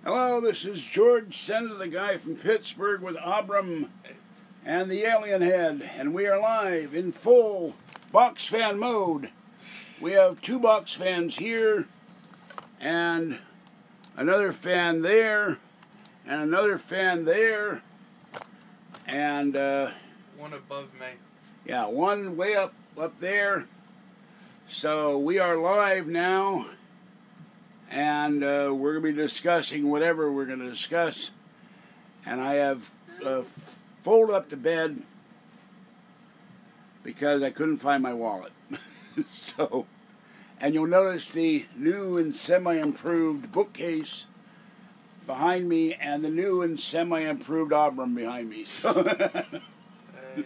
Hello, this is George Senda, the guy from Pittsburgh with Abram and the Alien Head, and we are live in full box fan mode. We have two box fans here, and another fan there, and another fan there, and one above me. Yeah, one way up there. So we are live now. And we're going to be discussing whatever we're going to discuss. And I have folded up the bed because I couldn't find my wallet. So, and you'll notice the new and semi-improved bookcase behind me and the new and semi-improved Abram behind me. So Hey.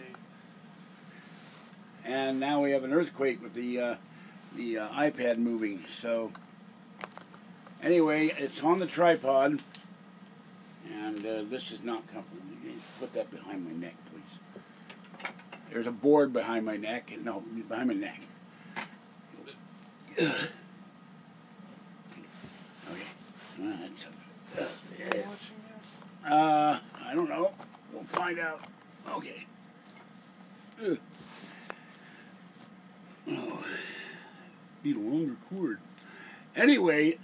And now we have an earthquake with the iPad moving. So anyway, it's on the tripod, and this is not comfortable. You need to put that behind my neck, please. There's a board behind my neck. No, behind my neck. Okay. That's I don't know. We'll find out. Okay. Oh, need a longer cord. Anyway,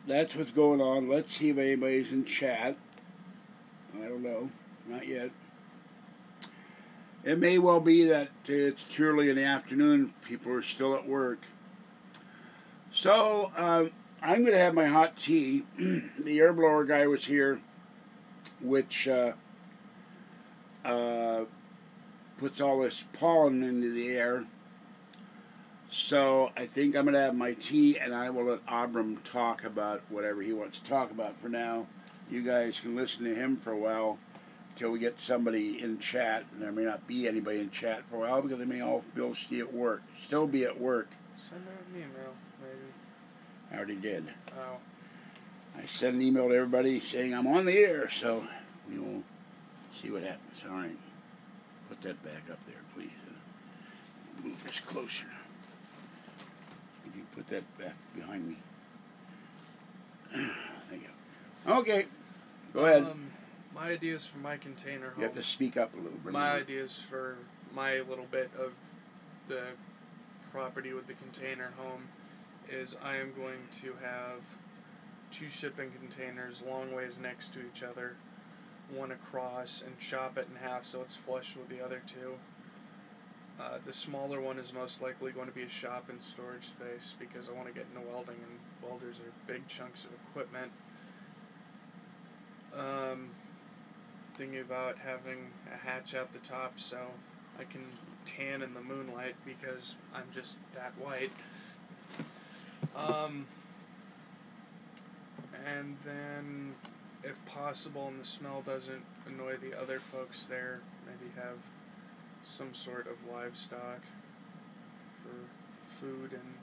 that's what's going on. Let's see if anybody's in chat. I don't know. Not yet. It may well be that it's too early in the afternoon. People are still at work. So, I'm going to have my hot tea. The air blower guy was here, which puts all this pollen into the air. So I think I'm going to have my tea, and I will let Abram talk about whatever he wants to talk about for now. You guys can listen to him for a while until we get somebody in chat. And there may not be anybody in chat for a while because they may all be able to still be at work. Send out an email, maybe. I already did. Oh. I sent an email to everybody saying I'm on the air, so we will see what happens. All right. Put that back up there, please. Move this closer. Could you put that back behind me? Thank you. Okay, go ahead. My ideas for my container home. You have to speak up a little bit. My ideas for my little bit of the property with the container home is I am going to have two shipping containers long ways next to each other, one across, and chop it in half so it's flush with the other two. The smaller one is most likely going to be a shop and storage space because I want to get into welding, and welders are big chunks of equipment. Thinking about having a hatch out the top so I can tan in the moonlight because I'm just that white. And then, if possible and the smell doesn't annoy the other folks there, maybe have some sort of livestock for food and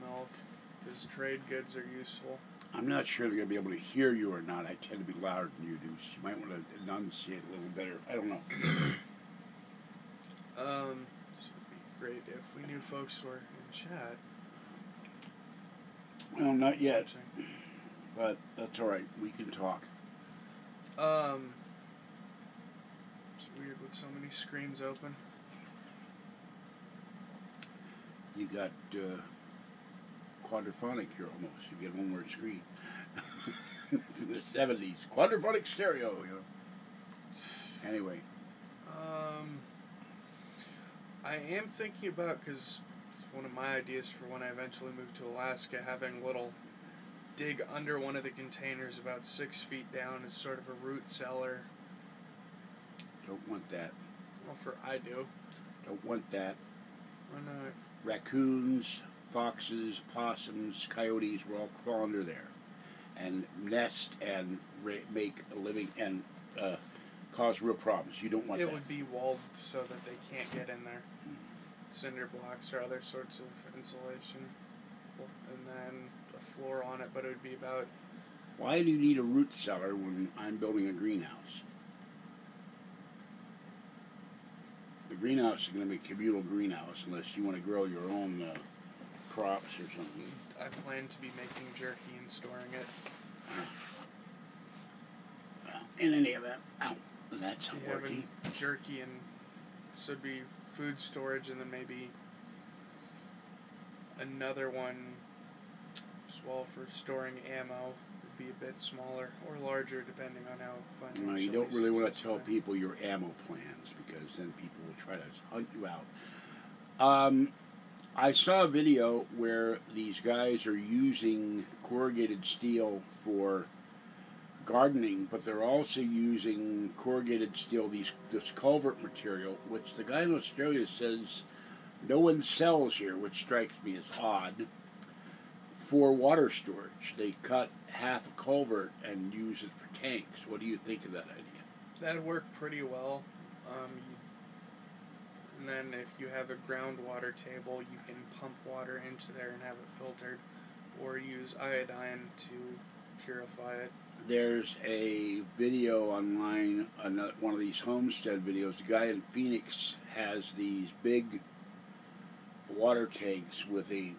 milk, because trade goods are useful. I'm not sure they're going to be able to hear you or not. I tend to be louder than you do, so you might want to enunciate a little better. I don't know. This would be great if we knew folks were in chat. Well, not yet, but that's all right. We can talk. It's weird with so many screens open. You got quadraphonic here almost. You get one more screen. The 70s. Quadraphonic stereo, you know. Anyway. I am thinking about, because it's one of my ideas for when I eventually move to Alaska, having a little dig under one of the containers about 6 feet down as sort of a root cellar. Don't want that. Well, I do. Don't want that. Why not? Raccoons, foxes, possums, coyotes will all crawl under there and nest and make a living and cause real problems. You don't want that. It would be walled so that they can't get in there. Cinder blocks or other sorts of insulation. And then a floor on it, but it would be about... Why do you need a root cellar when I'm building a greenhouse? The greenhouse is going to be a communal greenhouse unless you want to grow your own crops or something. I plan to be making jerky and storing it. in any event, ow, that's not working. Jerky, and this would be food storage, and then maybe another one as well for storing ammo. Would be a bit smaller or larger depending on how financially. No, you don't really want to tell people your ammo plans, because then people will try to hunt you out. I saw a video where these guys are using corrugated steel for gardening, but they're also using corrugated steel, this culvert material, which the guy in Australia says no one sells here, which strikes me as odd, for water storage. They cut half a culvert and use it for tanks. What do you think of that idea? That'd work pretty well. And then if you have a groundwater table, you can pump water into there and have it filtered, or use iodine to purify it. There's a video online, one of these homestead videos. The guy in Phoenix has these big water tanks with a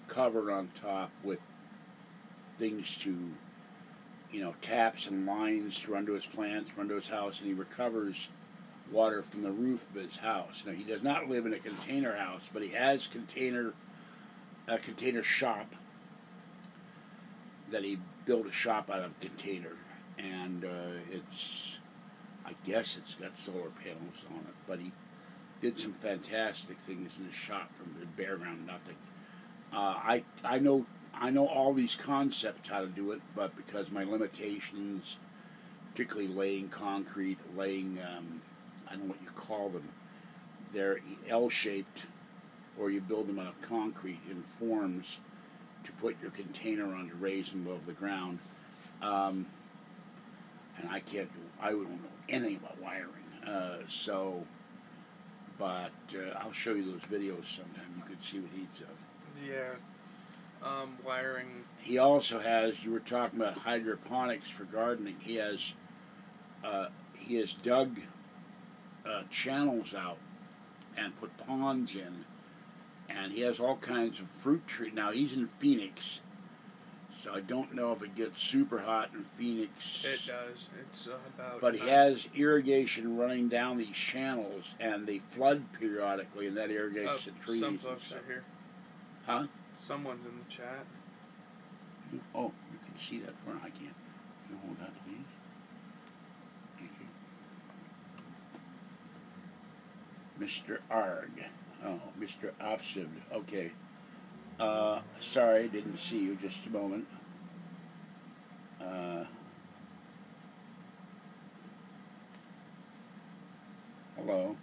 cover on top with things to, taps and lines to run to his plants, run to his house, and he recovers water from the roof of his house. Now, he does not live in a container house, but he has a container shop that he built a shop out of a container, and I guess it's got solar panels on it, but he did some fantastic things in his shop from the bare ground nothing. I know all these concepts how to do it, but because my limitations, particularly laying concrete, laying I don't know what you call them. They're L-shaped, or you build them out of concrete in forms to put your container on to raise them above the ground. And I don't know anything about wiring. But I'll show you those videos sometime. You could see what he does. Yeah. Wiring. He also has, you were talking about hydroponics for gardening. He has dug channels out and put ponds in, and he has all kinds of fruit trees. Now, he's in Phoenix, so I don't know if it gets super hot in Phoenix. It does. It's about... But he has irrigation running down these channels, and they flood periodically, and that irrigates the trees. Some folks are here. Huh? Someone's in the chat. Oh, you can see that for I can't. Can you hold that, please? Thank you. Mr. Arg. Oh, Mr. Afsid. Okay. Sorry, didn't see you. Just a moment. Hello.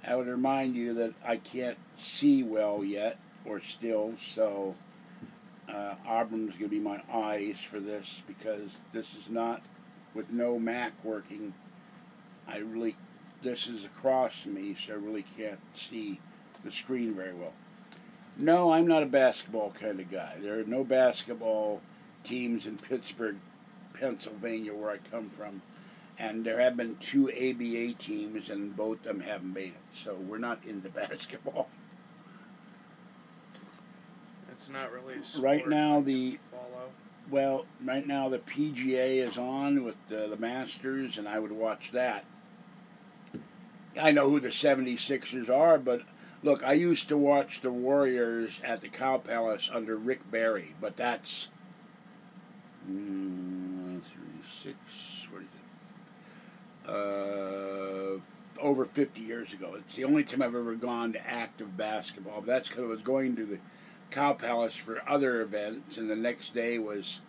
I would remind you that I can't see well yet, or still, so Abram's going to be my eyes for this, because this is not, with no Mac working, this is across me, so I really can't see the screen very well. No, I'm not a basketball kind of guy. There are no basketball teams in Pittsburgh, Pennsylvania, where I come from. And there have been 2 ABA teams, and both of them haven't made it. So we're not into basketball. It's not really a sport right now. Right now the PGA is on with the Masters, and I would watch that. I know who the 76ers are, but look, I used to watch the Warriors at the Cow Palace under Rick Barry, but that's 36. What is it? Over 50 years ago. It's the only time I've ever gone to active basketball. But that's because I was going to the Cow Palace for other events, and the next day was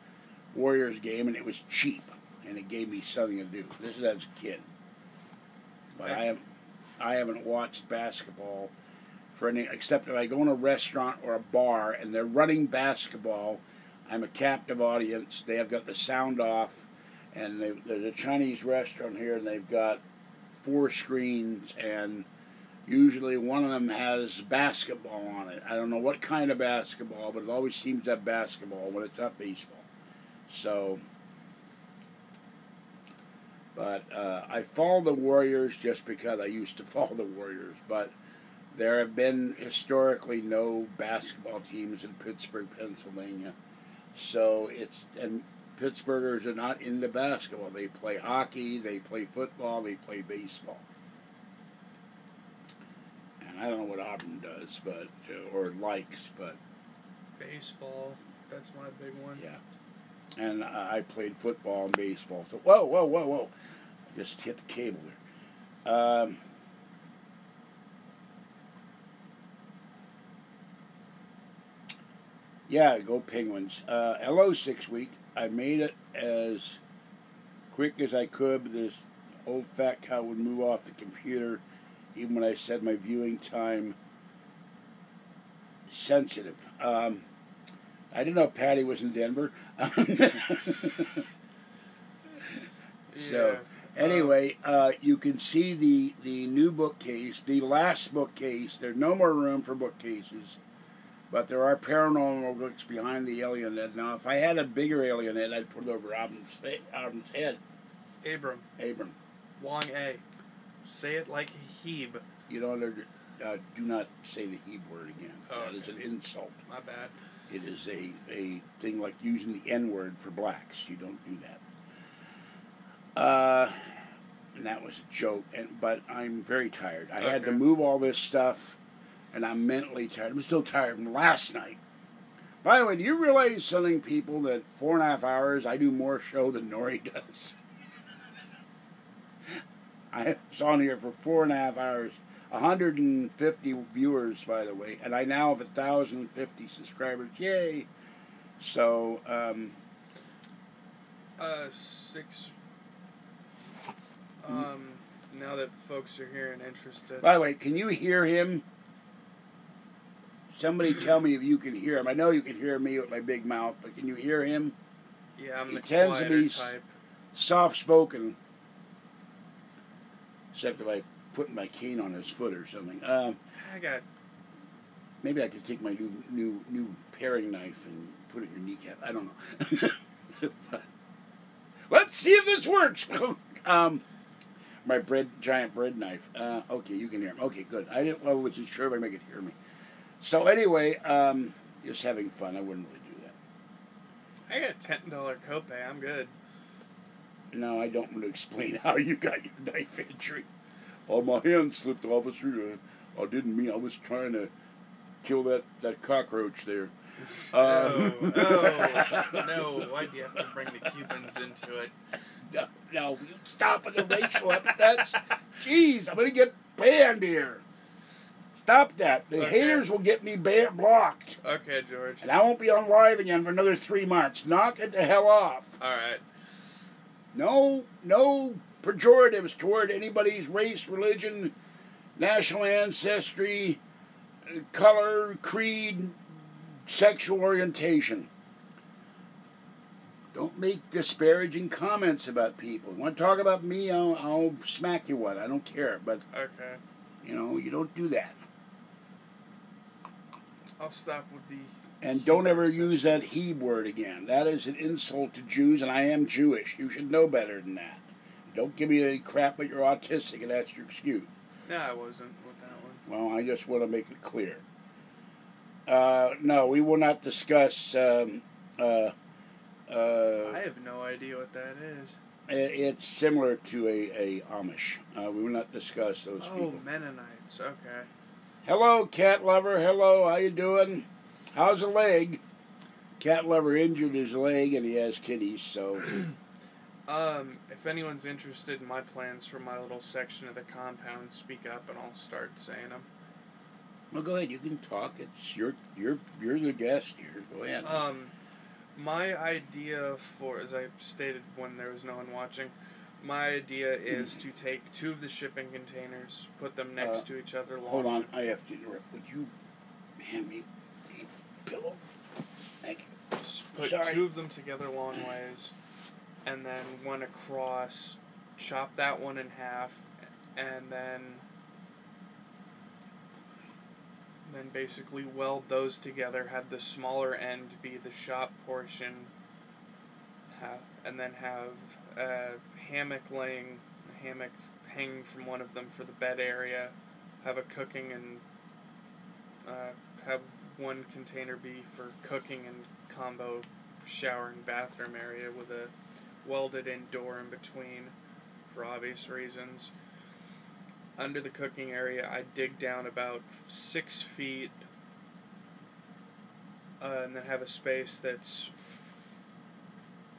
Warriors game, and it was cheap, and it gave me something to do. This is as a kid. But I haven't watched basketball for any, except if I go in a restaurant or a bar and they're running basketball, I'm a captive audience. They have got the sound off, and there's a Chinese restaurant here, and they've got 4 screens, and usually one of them has basketball on it. I don't know what kind of basketball, but it always seems to have basketball when it's not baseball. So, but I follow the Warriors just because I used to follow the Warriors. But There have been historically no basketball teams in Pittsburgh, Pennsylvania. So and Pittsburghers are not into basketball. They play hockey, they play football, they play baseball. And I don't know what Abram does, but or likes, but baseball. That's my big one. Yeah. And I played football and baseball. So whoa! I just hit the cable there. Yeah, go Penguins. Hello, 6 week. I made it as quick as I could, but this old fat cow would move off the computer even when I said my viewing time sensitive. I didn't know Patty was in Denver. So, anyway, you can see the new bookcase, the last bookcase. There's no more room for bookcases. But there are paranormal books behind the alien head. Now, if I had a bigger alien head, I'd put it over Abram's head. Abram. Long A. Say it like a Heb. You don't do not say the Heb word again. Oh, that is an insult. My bad. It is a thing like using the N word for blacks. You don't do that. And that was a joke. But I'm very tired. I had to move all this stuff. And I'm mentally tired. I'm still tired from last night. By the way, do you realize something, people, that 4.5 hours, I do more show than Nori does? I was on here for 4.5 hours. 150 viewers, by the way. And I now have 1,050 subscribers. Yay! So, 6. Now that folks are here and interested. By the way, can you hear him? Somebody tell me if you can hear him. I know you can hear me with my big mouth, but can you hear him? Yeah, I'm he the tends to be type. Soft-spoken, except if I put my cane on his foot or something. Maybe I could take my new paring knife and put it in your kneecap. I don't know. Let's see if this works. My giant bread knife. Okay, you can hear him. Okay, good. I wasn't sure if I make it hear me. So anyway, just having fun. I wouldn't really do that. I got $10 copay. I'm good. No, I don't want to explain how you got your knife injury. Oh, my hand slipped, officer. I didn't mean. I was trying to kill that cockroach there. No, why'd you have to bring the Cubans into it? No, you stop with the racial epithets. Jeez, I'm going to get banned here. Stop that. The haters will get me blocked. Okay, George. And I won't be on live again for another 3 months. Knock it the hell off. All right. No pejoratives toward anybody's race, religion, national ancestry, color, creed, sexual orientation. Don't make disparaging comments about people. You want to talk about me, I'll smack you one. I don't care. But, you don't do that. I'll stop with the... And don't ever use that Heb word again. That is an insult to Jews, and I am Jewish. You should know better than that. Don't give me any crap that you're autistic, and that's your excuse. No, I wasn't with that one. Well, I just want to make it clear. No, we will not discuss... I have no idea what that is. It's similar to a Amish. We will not discuss those people. Oh, Mennonites. Okay. Hello, cat lover. Hello, how you doing? How's the leg? Cat lover injured his leg, and he has kitties, so... If anyone's interested in my plans for my little section of the compound, speak up, and I'll start saying them. Well, go ahead. You can talk. It's you're the guest here. Go ahead. My idea for, as I stated when there was no one watching, my idea is to take 2 of the shipping containers, put them next to each other. Hold on, I have to interrupt. Would you hand me the pillow? Thank you. Put 2 of them together long ways, and then one across, chop that one in half, and then basically weld those together, have the smaller end be the shop portion, and then have a hammock hanging from one of them for the bed area, have a cooking and have one container be for cooking and combo shower and bathroom area with a welded-in door in between for obvious reasons. Under the cooking area, I dig down about 6 feet and then have a space that's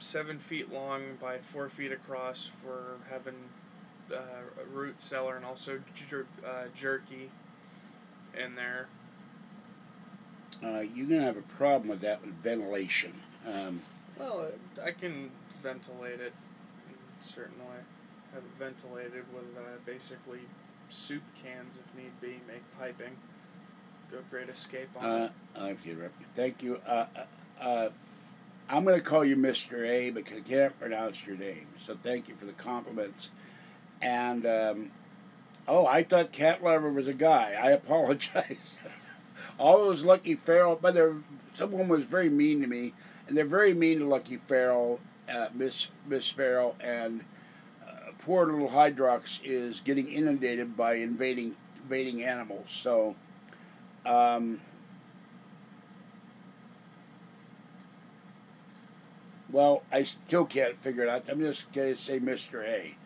7 feet long by 4 feet across for having a root cellar and also jerky in there. You're going to have a problem with that with ventilation. Well, I can ventilate it in a certain way. Have it ventilated with basically soup cans if need be, make piping. Go great escape on it. I've interrupted you. Thank you. I'm going to call you Mr. A because I can't pronounce your name. So thank you for the compliments. And, I thought Cat Lover was a guy. I apologize. All those Lucky Farrell, but someone was very mean to me, and they're very mean to Lucky Farrell, Miss Farrell, and poor little Hydrox is getting inundated by invading animals. So, well, I still can't figure it out. I'm just going to say Mr. A.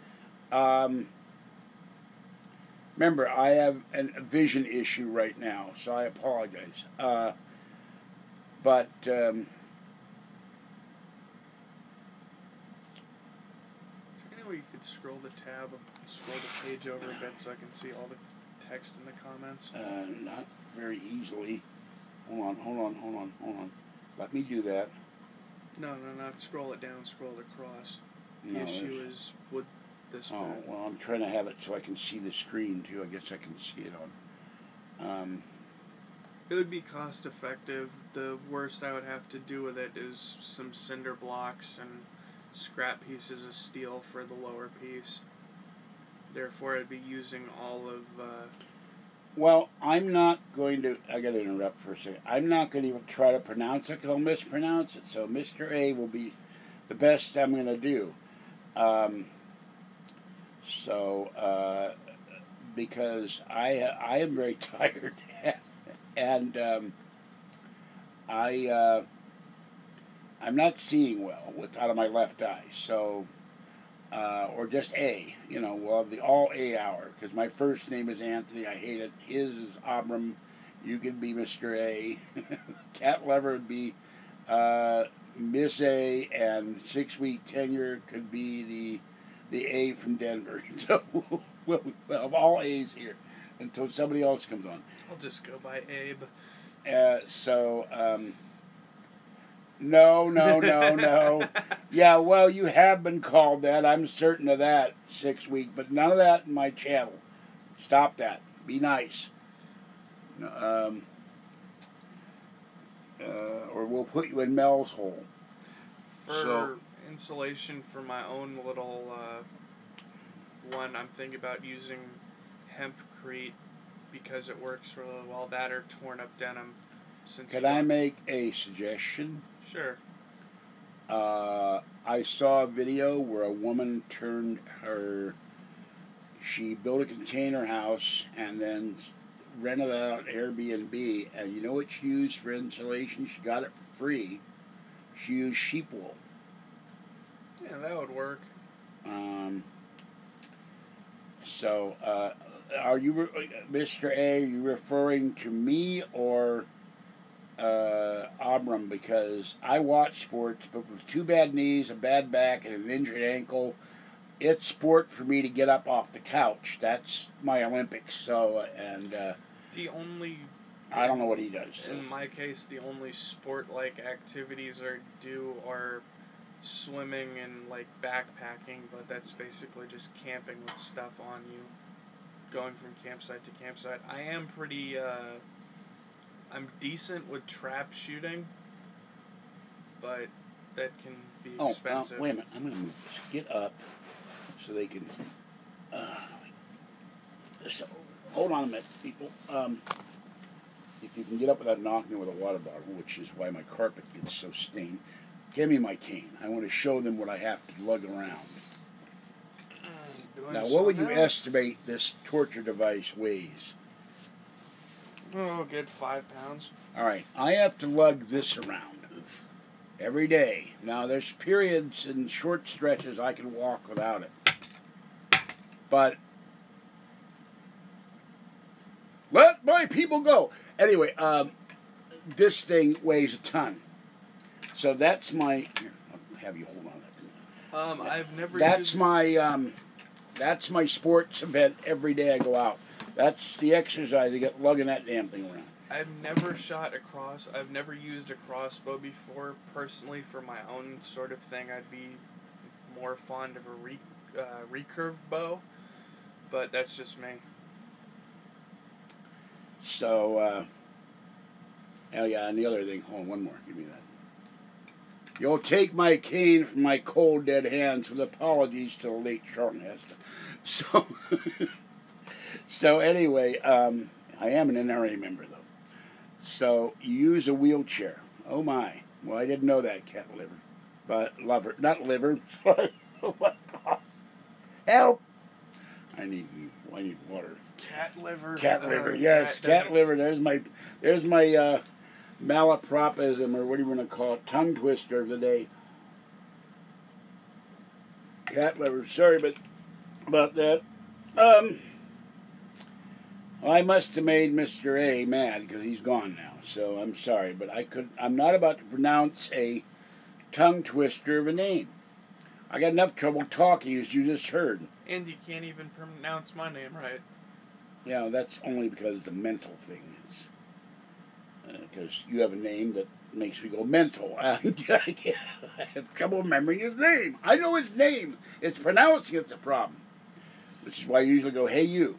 Remember, I have a vision issue right now, so I apologize. But Is there any way you could scroll the page over a bit so I can see all the text in the comments? Not very easily. Hold on. Let me do that. No, not scroll it down, scroll it across. The No, issue is with this Oh, bit. well, I'm trying to have it so I can see the screen, too. I guess I can see it on. It would be cost effective. The worst I would have to do with it is some cinder blocks and scrap pieces of steel for the lower piece. Therefore, I'd be using all of... Well, I'm not going to... I got to interrupt for a second. I'm not going to even try to pronounce it because I'll mispronounce it. So Mr. A will be the best I'm going to do. Because I am very tired, and I'm not seeing well out of my left eye. So, or just A, we'll have the all A hour because my first name is Anthony. I hate it. His is Abram. You can be Mr. A. Cat Lover would be Miss A, and 6-week tenure could be the A from Denver. So we'll have all A's here until somebody else comes on. I'll just go by Abe. No. Yeah, well, you have been called that. I'm certain of that, 6 week, but none of that in my channel. Stop that. Be nice. Or we'll put you in Mel's hole. For insulation for my own little one, I'm thinking about using hempcrete because it works really well. That or torn up denim. Can I make a suggestion? Sure. I saw a video where a woman she built a container house and then rented it out on Airbnb, and you know what she used for insulation? She got it for free. She used sheep wool. Yeah, that would work. Are you, Mr. A, are you referring to me or Abram? Because I watch sports, but with 2 bad knees, a bad back, and an injured ankle, it's sport for me to get up off the couch. That's my Olympics. So, the only... I don't know what he does. So. In my case, the only sport-like activities are swimming and backpacking, but that's basically just camping with stuff on you, going from campsite to campsite. I am pretty, I'm decent with trap shooting, but that can be expensive. Wait a minute, I'm going to move this. Get up so they can, so, hold on a minute, people. If you can get up without knocking me with a water bottle, which is why my carpet gets so stained, give me my cane. I want to show them what I have to lug around. Now, what would you estimate this torture device weighs? Oh, good 5 pounds. All right, I have to lug this around every day. Now, there's periods and short stretches I can walk without it. But let my people go. Anyway, this thing weighs a ton. So that's my... Here, I'll have you hold on. I've never That's my sports event every day I go out. That's the exercise I get lugging that damn thing around. I've never shot a cross. I've never used a crossbow before. Personally, for my own sort of thing, I'd be more fond of a recurve bow. But that's just me. So, oh yeah, and the other thing, hold on, one more, give me that. You'll take my cane from my cold, dead hands with apologies to the late Charlton Heston. So, so anyway, I am an NRA member, though. So, you use a wheelchair. Oh, my. Well, I didn't know that, cat liver. But, lover, not liver. Sorry. Oh, my God. Help! I need water. Cat liver. Cat liver, yes, cat liver. There's my malapropism, or what do you want to call it, tongue twister of the day. Cat liver. Sorry about that. I must have made Mr. A mad because he's gone now. So I'm sorry, but I'm not about to pronounce a tongue twister of a name. I got enough trouble talking, as you just heard. And you can't even pronounce my name right. Yeah, that's only because it's a mental thing. Because you have a name that makes me go mental. I have trouble remembering his name. I know his name. It's pronouncing it's a problem. Which is why I usually go, hey, you.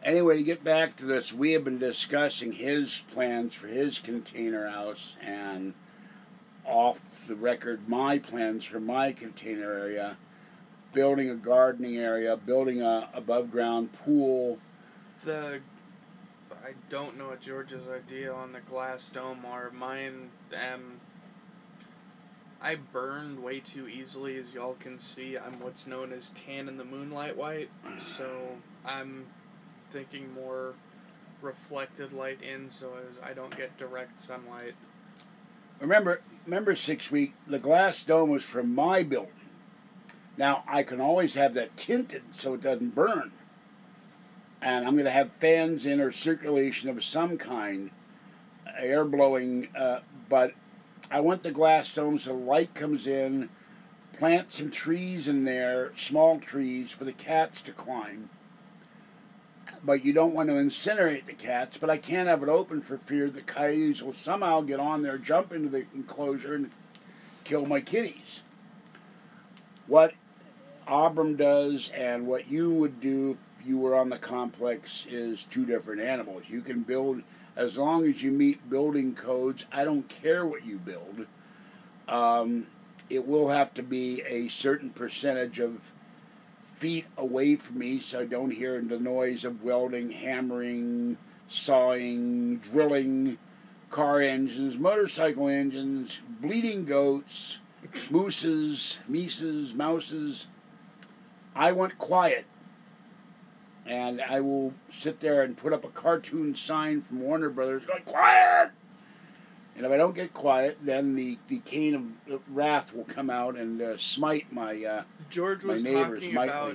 Anyway, to get back to this, we have been discussing his plans for his container house, and off the record, my plans for my container area, building a gardening area, building a above-ground pool. I don't know what George's idea on the glass dome are. Mine, I burn way too easily, as y'all can see. I'm what's known as tan in the moonlight white, so I'm thinking more reflected light in so as I don't get direct sunlight. Remember 6 week, the glass dome was from my building. Now, I can always have that tinted so it doesn't burn. And I'm going to have fans in or circulation of some kind, air blowing, but I want the glass dome so light comes in, plant some trees in there, small trees for the cats to climb. But you don't want to incinerate the cats, but I can't have it open for fear the coyotes will somehow get on there, jump into the enclosure, and kill my kitties. What Abram does and what you would do if you were on the complex is two different animals. You can build, as long as you meet building codes, I don't care what you build. It will have to be a certain percentage of feet away from me so I don't hear the noise of welding, hammering, sawing, drilling, car engines, motorcycle engines, bleeding goats, mooses, mises, mouses. I want quiet. And I will sit there and put up a cartoon sign from Warner Brothers going, quiet! And if I don't get quiet, then the cane of wrath will come out and smite my George was my neighbors. talking about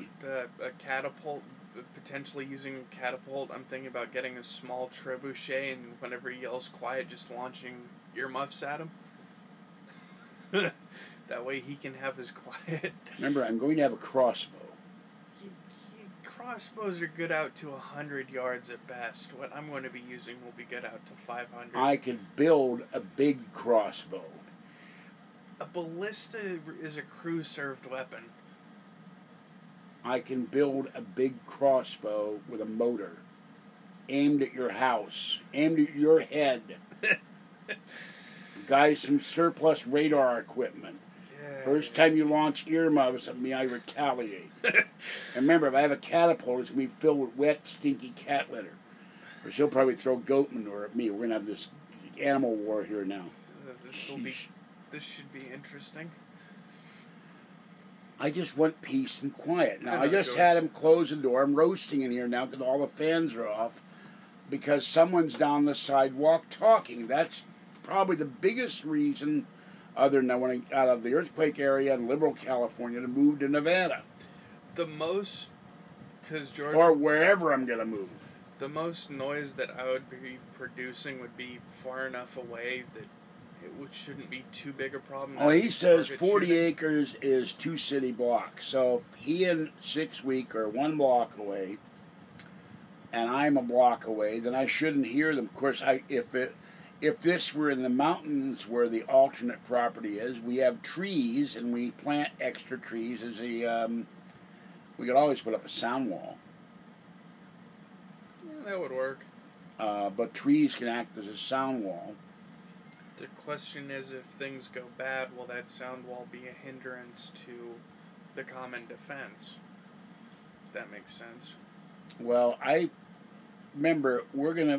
a catapult, potentially using a catapult. I'm thinking about getting a small trebuchet, and whenever he yells quiet, just launching earmuffs at him. That way he can have his quiet. Remember, I'm going to have a crossbow. Crossbows are good out to 100 yards at best. What I'm going to be using will be good out to 500. I could build a big crossbow. A ballista is a crew-served weapon. I can build a big crossbow with a motor aimed at your house, aimed at your head. Guys, some surplus radar equipment. First time you launch earmuffs at me, I retaliate. And remember, if I have a catapult, it's going to be filled with wet, stinky cat litter. Or she'll probably throw goat manure at me. We're going to have this animal war here now. This should be interesting. I just want peace and quiet. Now, I just George. had him close the door. I'm roasting in here now because all the fans are off because someone's down the sidewalk talking. That's probably the biggest reason, other than I want to get out of the earthquake area in liberal California, to move to Nevada. The most, because George... Or wherever I'm going to move. The most noise that I would be producing would be far enough away that shouldn't be too big a problem. Oh, he says 40 shooting. acres is 2 city blocks. So if he and 6 Week are 1 block away, and I'm a block away, then I shouldn't hear them. Of course, if this were in the mountains where the alternate property is, we have trees and we plant extra trees as a. We could always put up a sound wall. Yeah, that would work. But trees can act as a sound wall. The question is, if things go bad, will that sound wall be a hindrance to the common defense? If that makes sense. Well, I remember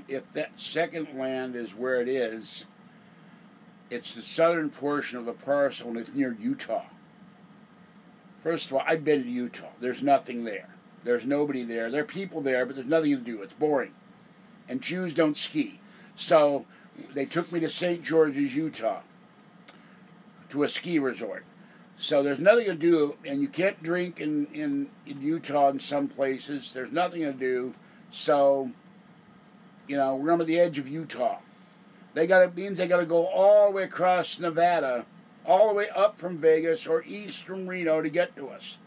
if that second land is where it is, it's the southern portion of the parcel and it's near Utah. First of all, I've been to Utah. There's nothing there. There's nobody there. There are people there, but there's nothing to do. It's boring. And Jews don't ski. So they took me to St. George's, Utah, to a ski resort. So there's nothing to do, and you can't drink in Utah in some places. There's nothing to do. So, we're on the edge of Utah. Means they got to go all the way across Nevada, all the way up from Vegas or east from Reno to get to us.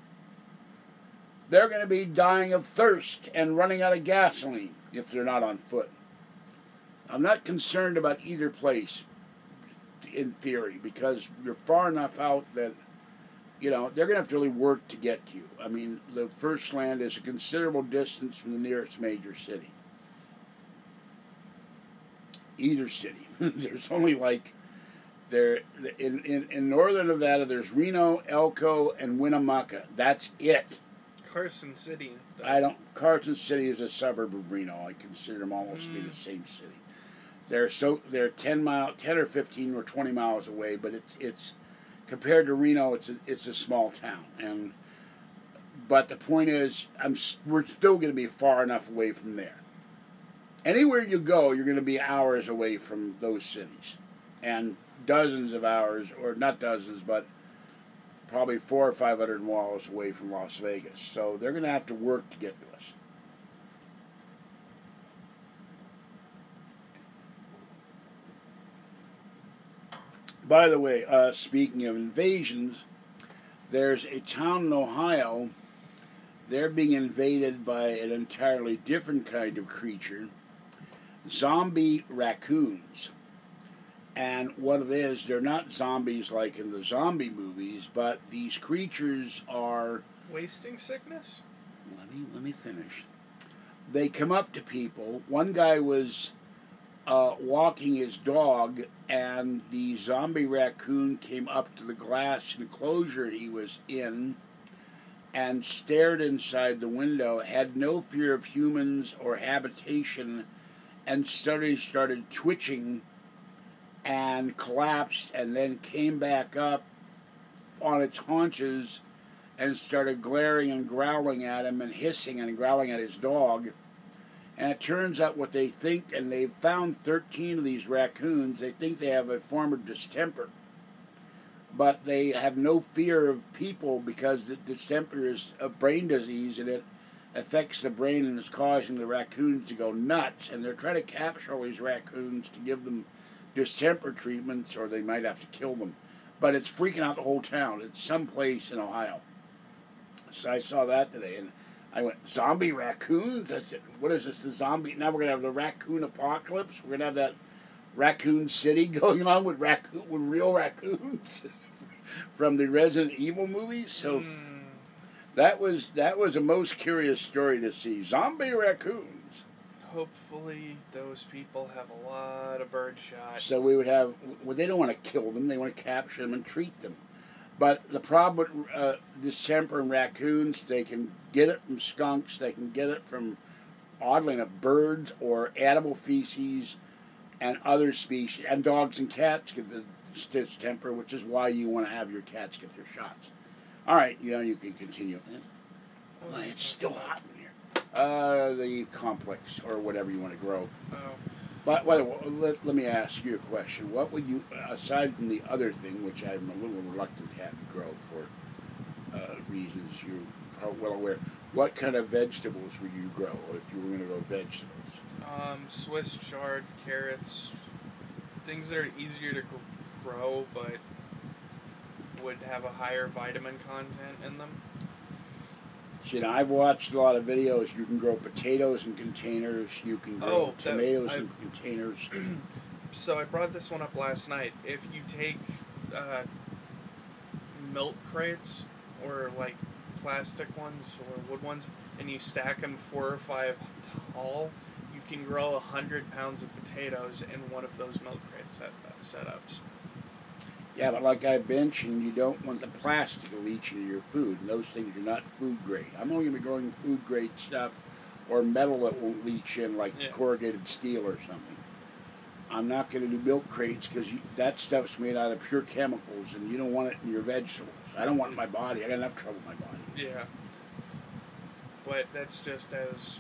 They're going to be dying of thirst and running out of gasoline if they're not on foot. I'm not concerned about either place, in theory, because you're far enough out that, they're going to have to really work to get to you. I mean, the first land is a considerable distance from the nearest major city. Either city. There's only in northern Nevada, there's Reno, Elko, and Winnemucca. That's it. Carson City. Carson City is a suburb of Reno. I consider them almost to be the same city. They're 10 or 15 or 20 miles away, but it's compared to Reno, it's a small town. But the point is, we're still going to be far enough away from there. Anywhere you go, you're going to be hours away from those cities, and dozens of hours, or not dozens, but probably 400 or 500 miles away from Las Vegas. So they're going to have to work to get to us. By the way, speaking of invasions, there's a town in Ohio. They're being invaded by an entirely different kind of creature, zombie raccoons. And what it is, they're not zombies like in the zombie movies, but these creatures are... Wasting sickness? Let me finish. They come up to people. One guy was walking his dog, and the zombie raccoon came up to the glass enclosure he was in and stared inside the window, had no fear of humans or habitation, and started twitching and collapsed, and then came back up on its haunches and started glaring and growling at him and hissing and growling at his dog. And it turns out what they think, and they've found 13 of these raccoons, they think they have a form of distemper. But they have no fear of people because the distemper is a brain disease, and it affects the brain and is causing the raccoons to go nuts. And they're trying to capture all these raccoons to give them distemper treatments, or they might have to kill them. But it's freaking out the whole town. It's someplace in Ohio. So I saw that today, and I went, zombie raccoons? I said, what is this, the zombie? Now we're going to have the raccoon apocalypse? We're going to have that Raccoon City going on with real raccoons from the Resident Evil movies? So that was a most curious story to see. Zombie raccoons. Hopefully those people have a lot of birdshot. So we would have, they don't want to kill them, they want to capture them and treat them. But the problem with distemper and raccoons, they can get it from skunks, they can get it from, oddly enough, birds or animal feces and other species. And dogs and cats get the distemper, which is why you want to have your cats get their shots. All right, you can continue. Oh, it's still hot in here. The complex or whatever you want to grow. Oh. But let me ask you a question. What would you, aside from the other thing, which I'm a little reluctant to have you grow for reasons you're probably well aware, what kind of vegetables would you grow if you were going to grow vegetables? Swiss chard, carrots, things that are easier to grow but would have a higher vitamin content in them. I've watched a lot of videos. You can grow potatoes in containers. You can grow tomatoes in containers. So I brought this one up last night. If you take milk crates or like plastic ones or wood ones and you stack them 4 or 5 tall, you can grow 100 pounds of potatoes in one of those milk crate setups. Yeah, but like I mentioned, you don't want the plastic to leach into your food, and those things are not food grade. I'm only going to be growing food grade stuff or metal that won't leach in, like corrugated steel or something. I'm not going to do milk crates because that stuff's made out of pure chemicals, and you don't want it in your vegetables. I don't want it in my body. I got enough trouble with my body. Yeah. But that's just as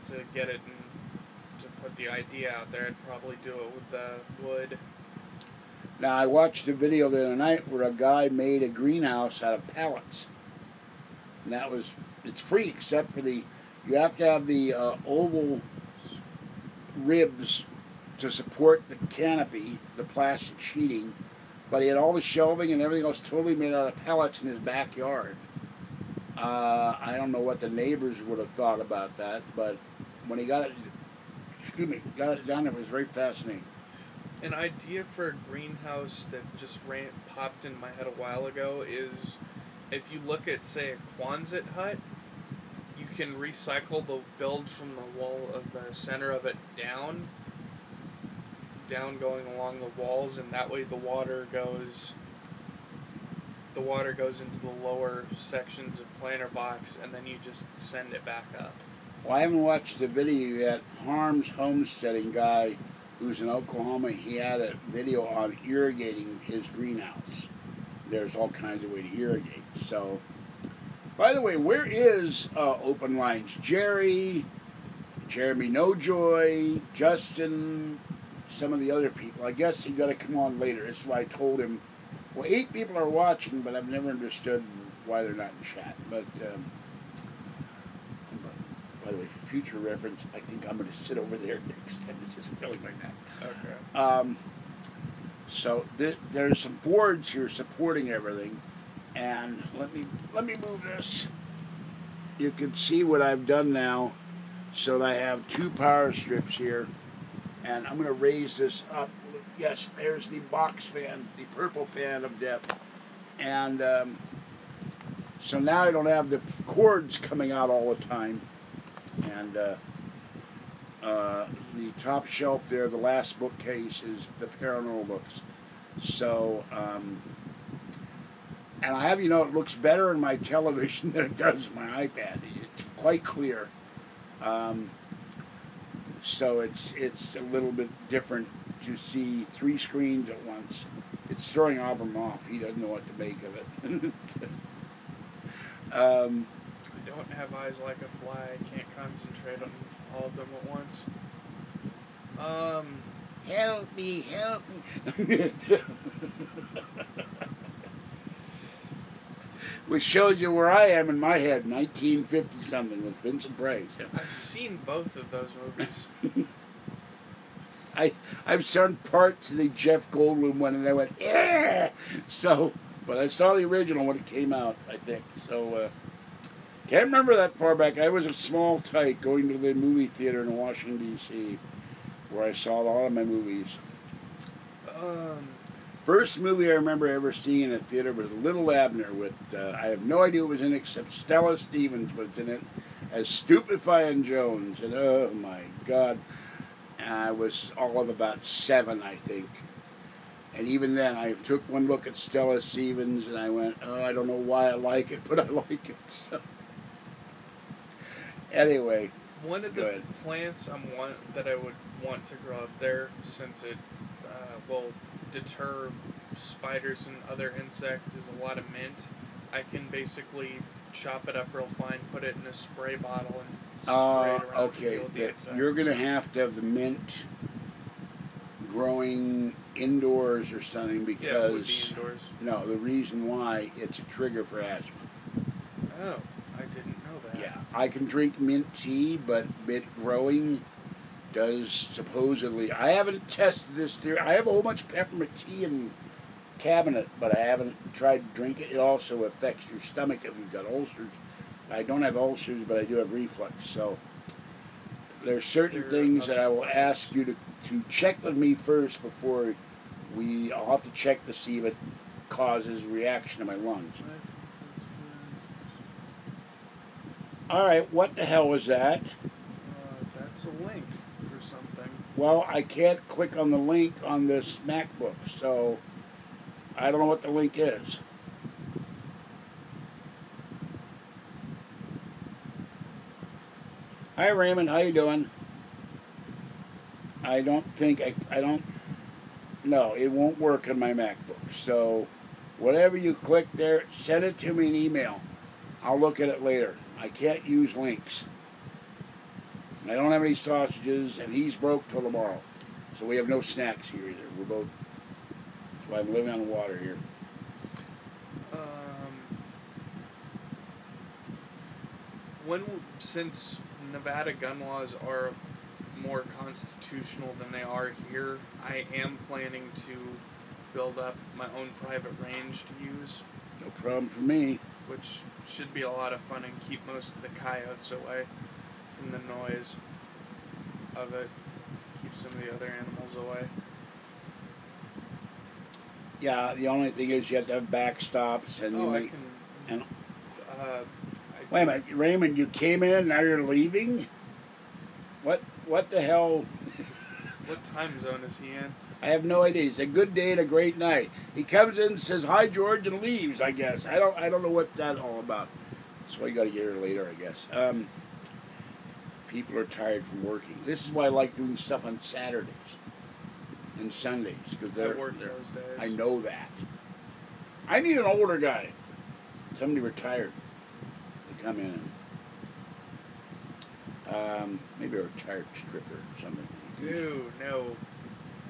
to get it and to put the idea out there. I'd probably do it with the wood. Now, I watched a video the other night where a guy made a greenhouse out of pellets. And it's free except for you have to have the oval ribs to support the canopy, the plastic sheeting. But he had all the shelving and everything else totally made out of pellets in his backyard. I don't know what the neighbors would have thought about that, but when he got it done, it was very fascinating. An idea for a greenhouse that just popped in my head a while ago is if you look at, say, a Quonset hut, you can recycle the build from the wall of the center of it down going along the walls, and that way the water goes into the lower sections of planter box, and then you just send it back up. Well, I haven't watched the video yet. Harm's homesteading guy, who's in Oklahoma, he had a video on irrigating his greenhouse. There's all kinds of ways to irrigate. So, by the way, where is Open Lines? Jeremy Nojoy, Justin, some of the other people. I guess he got to come on later. That's why I told him, well, 8 people are watching, but I've never understood why they're not in chat. But, by the way, for future reference, I think I'm going to sit over there next time. This isn't killing my neck. Okay. So there's some boards here supporting everything, and let me move this. You can see what I've done now. So I have 2 power strips here, and I'm going to raise this up. Yes, there's the box fan, the purple fan of death, and so now I don't have the cords coming out all the time. And the top shelf there, the last bookcase, is the paranormal books. So, and I have, it looks better in my television than it does in my iPad. It's quite clear. So it's a little bit different to see 3 screens at once. It's throwing Abram off. He doesn't know what to make of it. I don't have eyes like a fly. I can't concentrate on all of them at once. Help me. Which shows you where I am in my head, 1950 something with Vincent Price. I've seen both of those movies. I've seen parts of the Jeff Goldblum one, and I went, yeah. So, but I saw the original when it came out, I think. So, can't remember that far back. I was a small tyke going to the movie theater in Washington, D.C., where I saw a lot of my movies. First movie I remember ever seeing in a theater was Little Abner with, I have no idea who was in it except Stella Stevens was in it as Stupefying Jones. And oh my God, I was all of about 7, I think. And even then, I took one look at Stella Stevens and I went, oh, I don't know why I like it, but I like it. So, anyway, one of the plants that I would want to grow up there, since it will deter spiders and other insects, is a lot of mint. I can basically chop it up real fine, put it in a spray bottle, and spray it around to okay. deal with the insects. You're going to have to have the mint growing indoors or something because... Yeah, it would be indoors. No, the reason why, it's a trigger for asthma. Oh, I didn't know that. Yeah, I can drink mint tea, but mint growing does supposedly... I haven't tested this theory. I have a whole bunch of peppermint tea in the cabinet, but I haven't tried to drink it. It also affects your stomach if you've got ulcers. I don't have ulcers, but I do have reflux, so there's certain things that I will ask you to check with me first before I'll have to check to see if it causes reaction to my lungs. Alright, what the hell was that? That's a link for something. Well, I can't click on the link on this MacBook, so I don't know what the link is. Hi Raymond, how you doing? I don't think, no, it won't work on my MacBook. So, whatever you click there, send it to me in email. I'll look at it later. I can't use links. I don't have any sausages, and he's broke till tomorrow. So we have no snacks here either. We're both, that's why I'm living on water here. Since Nevada gun laws are more constitutional than they are here, I am planning to build up my own private range to use. No problem for me. Which should be a lot of fun and keep most of the coyotes away from the noise of it. Keep some of the other animals away. Yeah, the only thing is you have to have backstops and wait a minute, Raymond, you came in and now you're leaving? What the hell? What time zone is he in? I have no idea. It's a good day and a great night. He comes in and says, "Hi, George," and leaves, I guess. I don't know what that's all about. That's why you got to get here later, I guess. People are tired from working. This is why I like doing stuff on Saturdays and Sundays. Because I work those days. I know that. I need an older guy. Somebody retired to come in and maybe a retired stripper or something. Dude, no.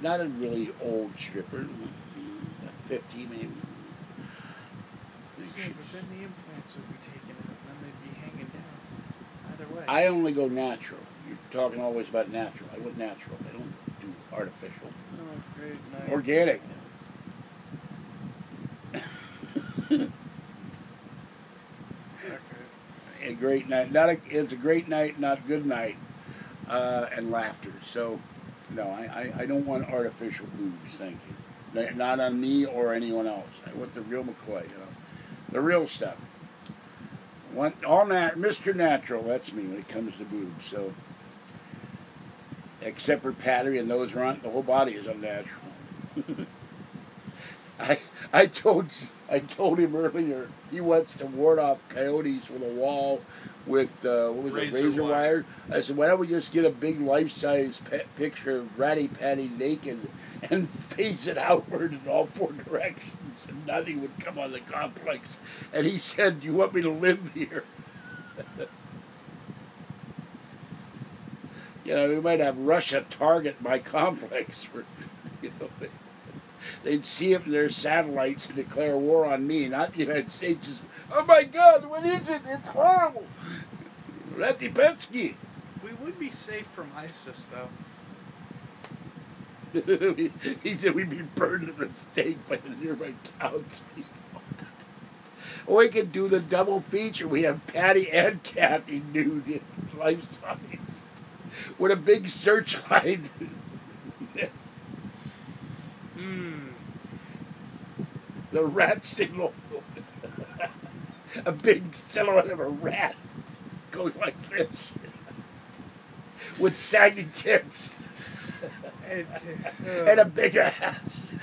Not a really old stripper, 50 maybe. Yeah, but then the implants would be taken out, and then they'd be hanging down. Either way. I only go natural. You're talking always about natural. I went natural. I don't do artificial. Oh, great night. Organic. Okay. A great night. It's a great night, not good night, and laughter. So. No, I don't want artificial boobs, thank you. Not on me or anyone else. I want the real McCoy, the real stuff. Mr. Natural, that's me when it comes to boobs. So, except for Patty and those around, the whole body is unnatural. I told him earlier he wants to ward off coyotes with a wall with razor wire. I said, why don't we just get a big life-size picture of Ratty Patty naked and face it outward in all four directions, and nothing would come on the complex. And he said, "Do you want me to live here?" We might have Russia target my complex for, they'd see it in their satellites and declare war on me, not the United States. Just, oh my God, what is it? It's horrible. Ratipetsky. We would be safe from ISIS, though. He said we'd be burned at the stake by the nearby townspeople. We could do the double feature. We have Patty and Kathy nude in life size with a big searchlight. The rat signal. A big silhouette of a rat going like this with saggy tits and a big ass.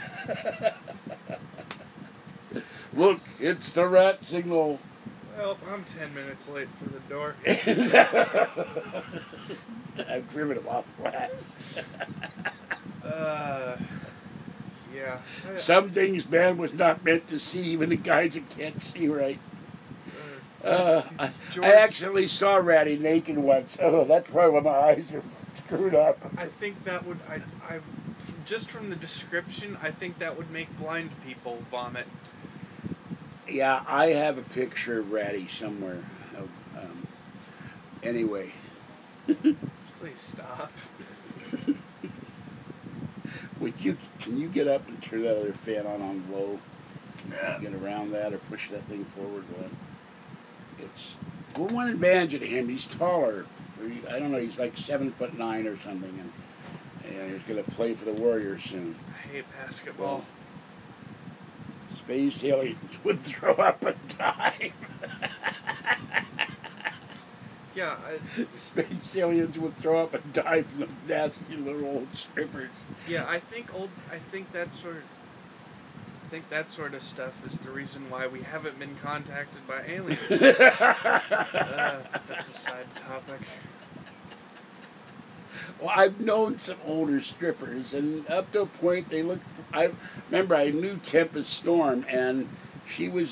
Look, it's the rat signal. Well, I'm 10 minutes late for the door. I've driven him off glass. Yeah. Some things man was not meant to see, even the guys that can't see right. I actually saw Ratty naked once. Oh, that's probably why my eyes are screwed up. I think that would, just from the description, I think that would make blind people vomit. Yeah, I have a picture of Ratty somewhere. Anyway. Please stop. Can you get up and turn that other fan on low? Get around that or push that thing forward? It's one advantage of him. He's taller. I don't know. He's like 7'9" or something, and he's gonna play for the Warriors soon. I hate basketball. Well, space aliens would throw up and dive. Yeah, space aliens would throw up and dive from the nasty little old strippers. Yeah, I think that sort of stuff is the reason why we haven't been contacted by aliens. That's a side topic. Well, I've known some older strippers, and up to a point they looked. I remember I knew Tempest Storm, and she was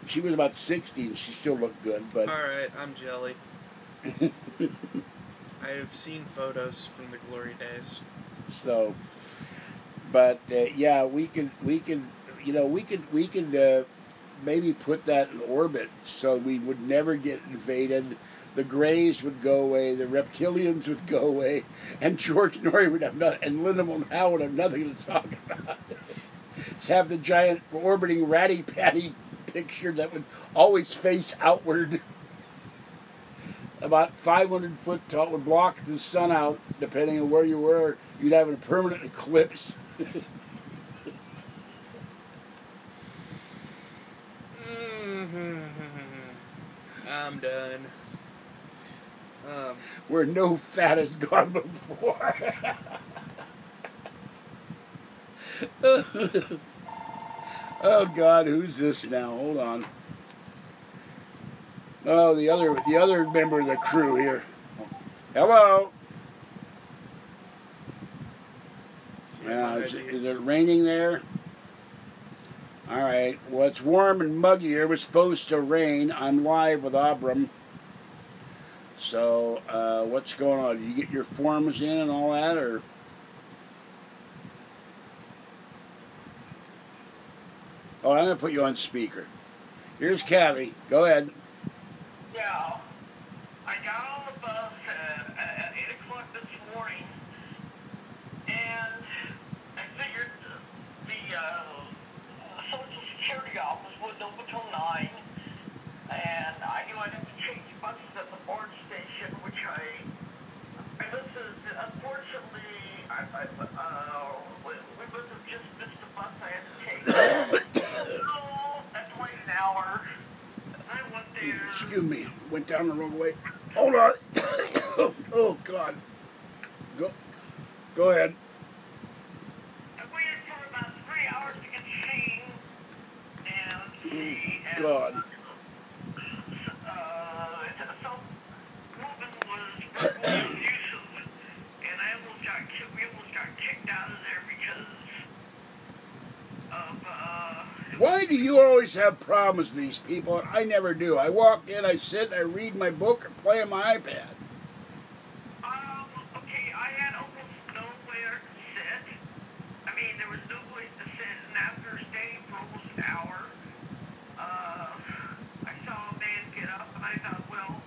she was about 60, and she still looked good. But all right, I'm jelly. I have seen photos from the glory days. So, but yeah, we could maybe put that in orbit so we would never get invaded. The Greys would go away, the Reptilians would go away, and George Norrie would have nothing, and Linda Howe would have nothing to talk about. Just have the giant orbiting Ratty Patty picture that would always face outward, about 500 foot tall, would block the sun out. Depending on where you were, you'd have a permanent eclipse. I'm done. Where no fat has gone before. Oh God, who's this now? Hold on. Oh, the other member of the crew here. Hello. Yeah, is it raining there? All right. Well, it's warm and muggy here. It was supposed to rain. I'm live with Abram. So, what's going on? Did you get your forms in and all that, or? Oh, I'm going to put you on speaker. Here's Kathy. Go ahead. Yeah. I got on the bus at 8 o'clock this morning, and I figured the Social Security office was open till 9, and I knew I'd have to change buses at the board station, which this is, unfortunately, we must have just missed the bus I had to take. So, that's late an hour. I went there. Excuse me. Went down the wrong way. Hold on. Oh, God. Go ahead. I waited for about 3 hours to get seen, and God. Self-movement was verbally abusive, and we almost got kicked out of there because of, Why do you always have problems with these people? I never do. I walk in, I sit, I read my book, or play on my iPad. okay, I had almost nowhere to sit. I mean, there was no place to sit, and after staying for almost an hour, I saw a man get up, and I thought, well,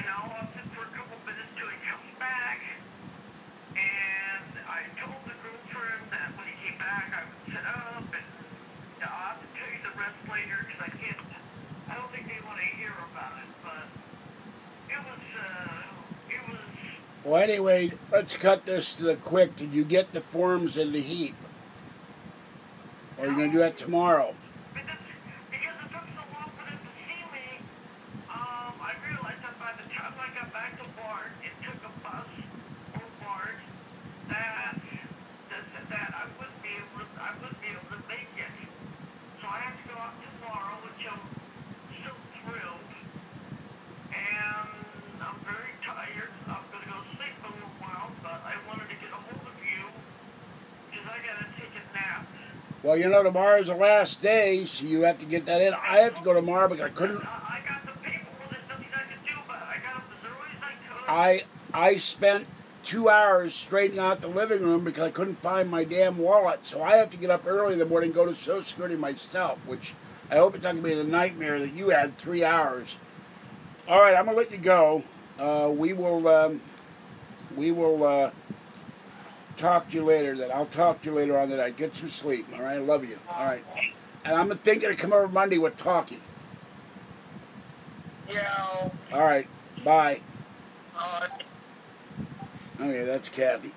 I'll sit for a couple minutes till he comes back, and I told the girlfriend that when he came back, I would sit up, and I'll have to tell you the rest later, because I don't think they want to hear about it, but it was. Well, anyway, let's cut this to the quick. Did you get the forms in the heap? Or are you going to do that tomorrow? Because it took so long for them to see me, I realized that by the time I got back to Bart, it took a bus or Bart that I wouldn't be able to make it. So I have to go out tomorrow, which I'm still thrilled. And I'm very tired. I'm going to go sleep a little while, but I wanted to get a hold of you because I got to take a nap. Well, you know, tomorrow's the last day, so you have to get that in. I have to go tomorrow because I couldn't. I got the paperwork. There's nothing I can do, but I got up as early as I could. I spent 2 hours straightening out the living room because I couldn't find my damn wallet. So I have to get up early in the morning and go to Social Security myself, which I hope it's not going to be the nightmare that you had 3 hours. All right, I'm going to let you go. We will talk to you later. Then I'll talk to you later on tonight. Get some sleep. All right, I love you. All right, and I'm thinking to come over Monday with Talkie. Yeah. All right, bye. Uh, Okay, that's Kathy.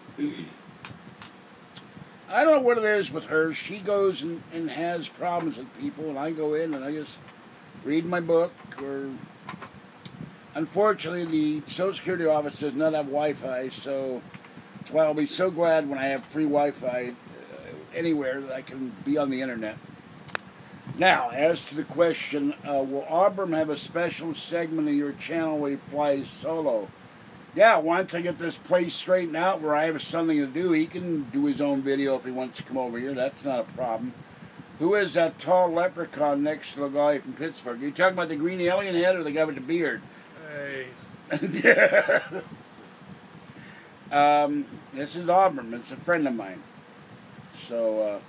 I don't know what it is with her. She goes and has problems with people, and I go in and I just read my book. Or unfortunately, the Social Security office does not have Wi-Fi, so that's why I'll be so glad when I have free Wi-Fi anywhere that I can be on the internet. Now, as to the question, will Abram have a special segment of your channel where he flies solo? Yeah, once I get this place straightened out where I have something to do, he can do his own video if he wants to come over here. That's not a problem. Who is that tall leprechaun next to the guy from Pittsburgh? Are you talking about the green alien head or the guy with the beard? Hey. This is Abram. It's a friend of mine. So,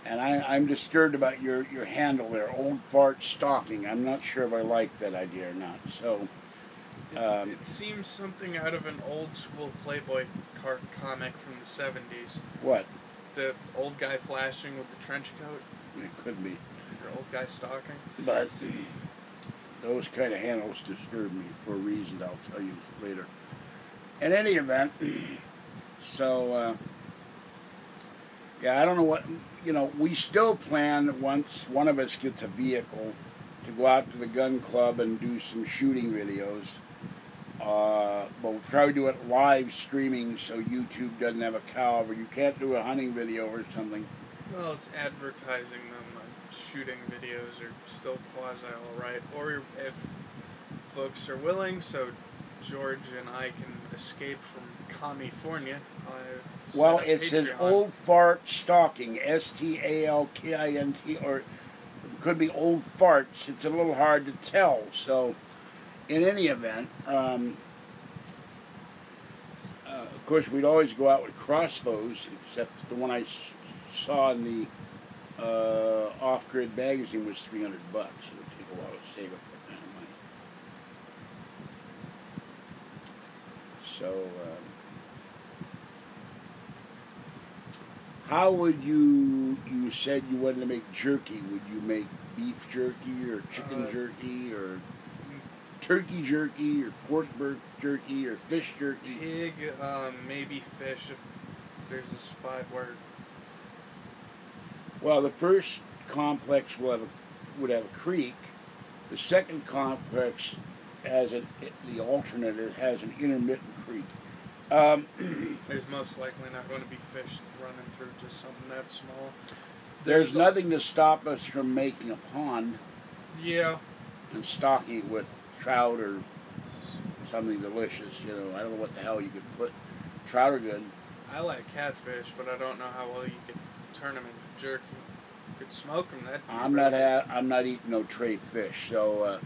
and I'm disturbed about your handle there, Old Fart Stalking. I'm not sure if I like that idea or not. So... It seems something out of an old school Playboy comic from the 70s. What? The old guy flashing with the trench coat. It could be. Your old guy stalking. But those kind of handles disturb me for a reason I'll tell you later. In any event, so, yeah, I don't know what, you know, we still plan once one of us gets a vehicle to go out to the gun club and do some shooting videos. But we'll probably do it live streaming so YouTube doesn't have a cow over. You can't do a hunting video or something. Well, it's advertising them. Shooting videos are still quasi alright. Or if folks are willing, so George and I can escape from California. Well, it says Old Fart Stalking, STALKINT, or it could be Old Farts. It's a little hard to tell, so... In any event, of course, we'd always go out with crossbows, except the one I saw in the Off-Grid magazine was $300. It would take a while to save up that kind of money. So, how would you said you wanted to make jerky. Would you make beef jerky or chicken jerky or... turkey jerky or pork jerky or fish jerky? Pig, maybe fish if there's a spot where... Well, the first complex would have a creek. The second complex has the alternate. It has an intermittent creek. There's most likely not going to be fish running through just something that small. There's nothing to stop us from making a pond. Yeah. And stocking it with trout or something delicious, you know. I don't know what the hell you could put. Trout are good. I like catfish, but I don't know how well you could turn them into jerky. You could smoke them. I'm not eating no tray fish, so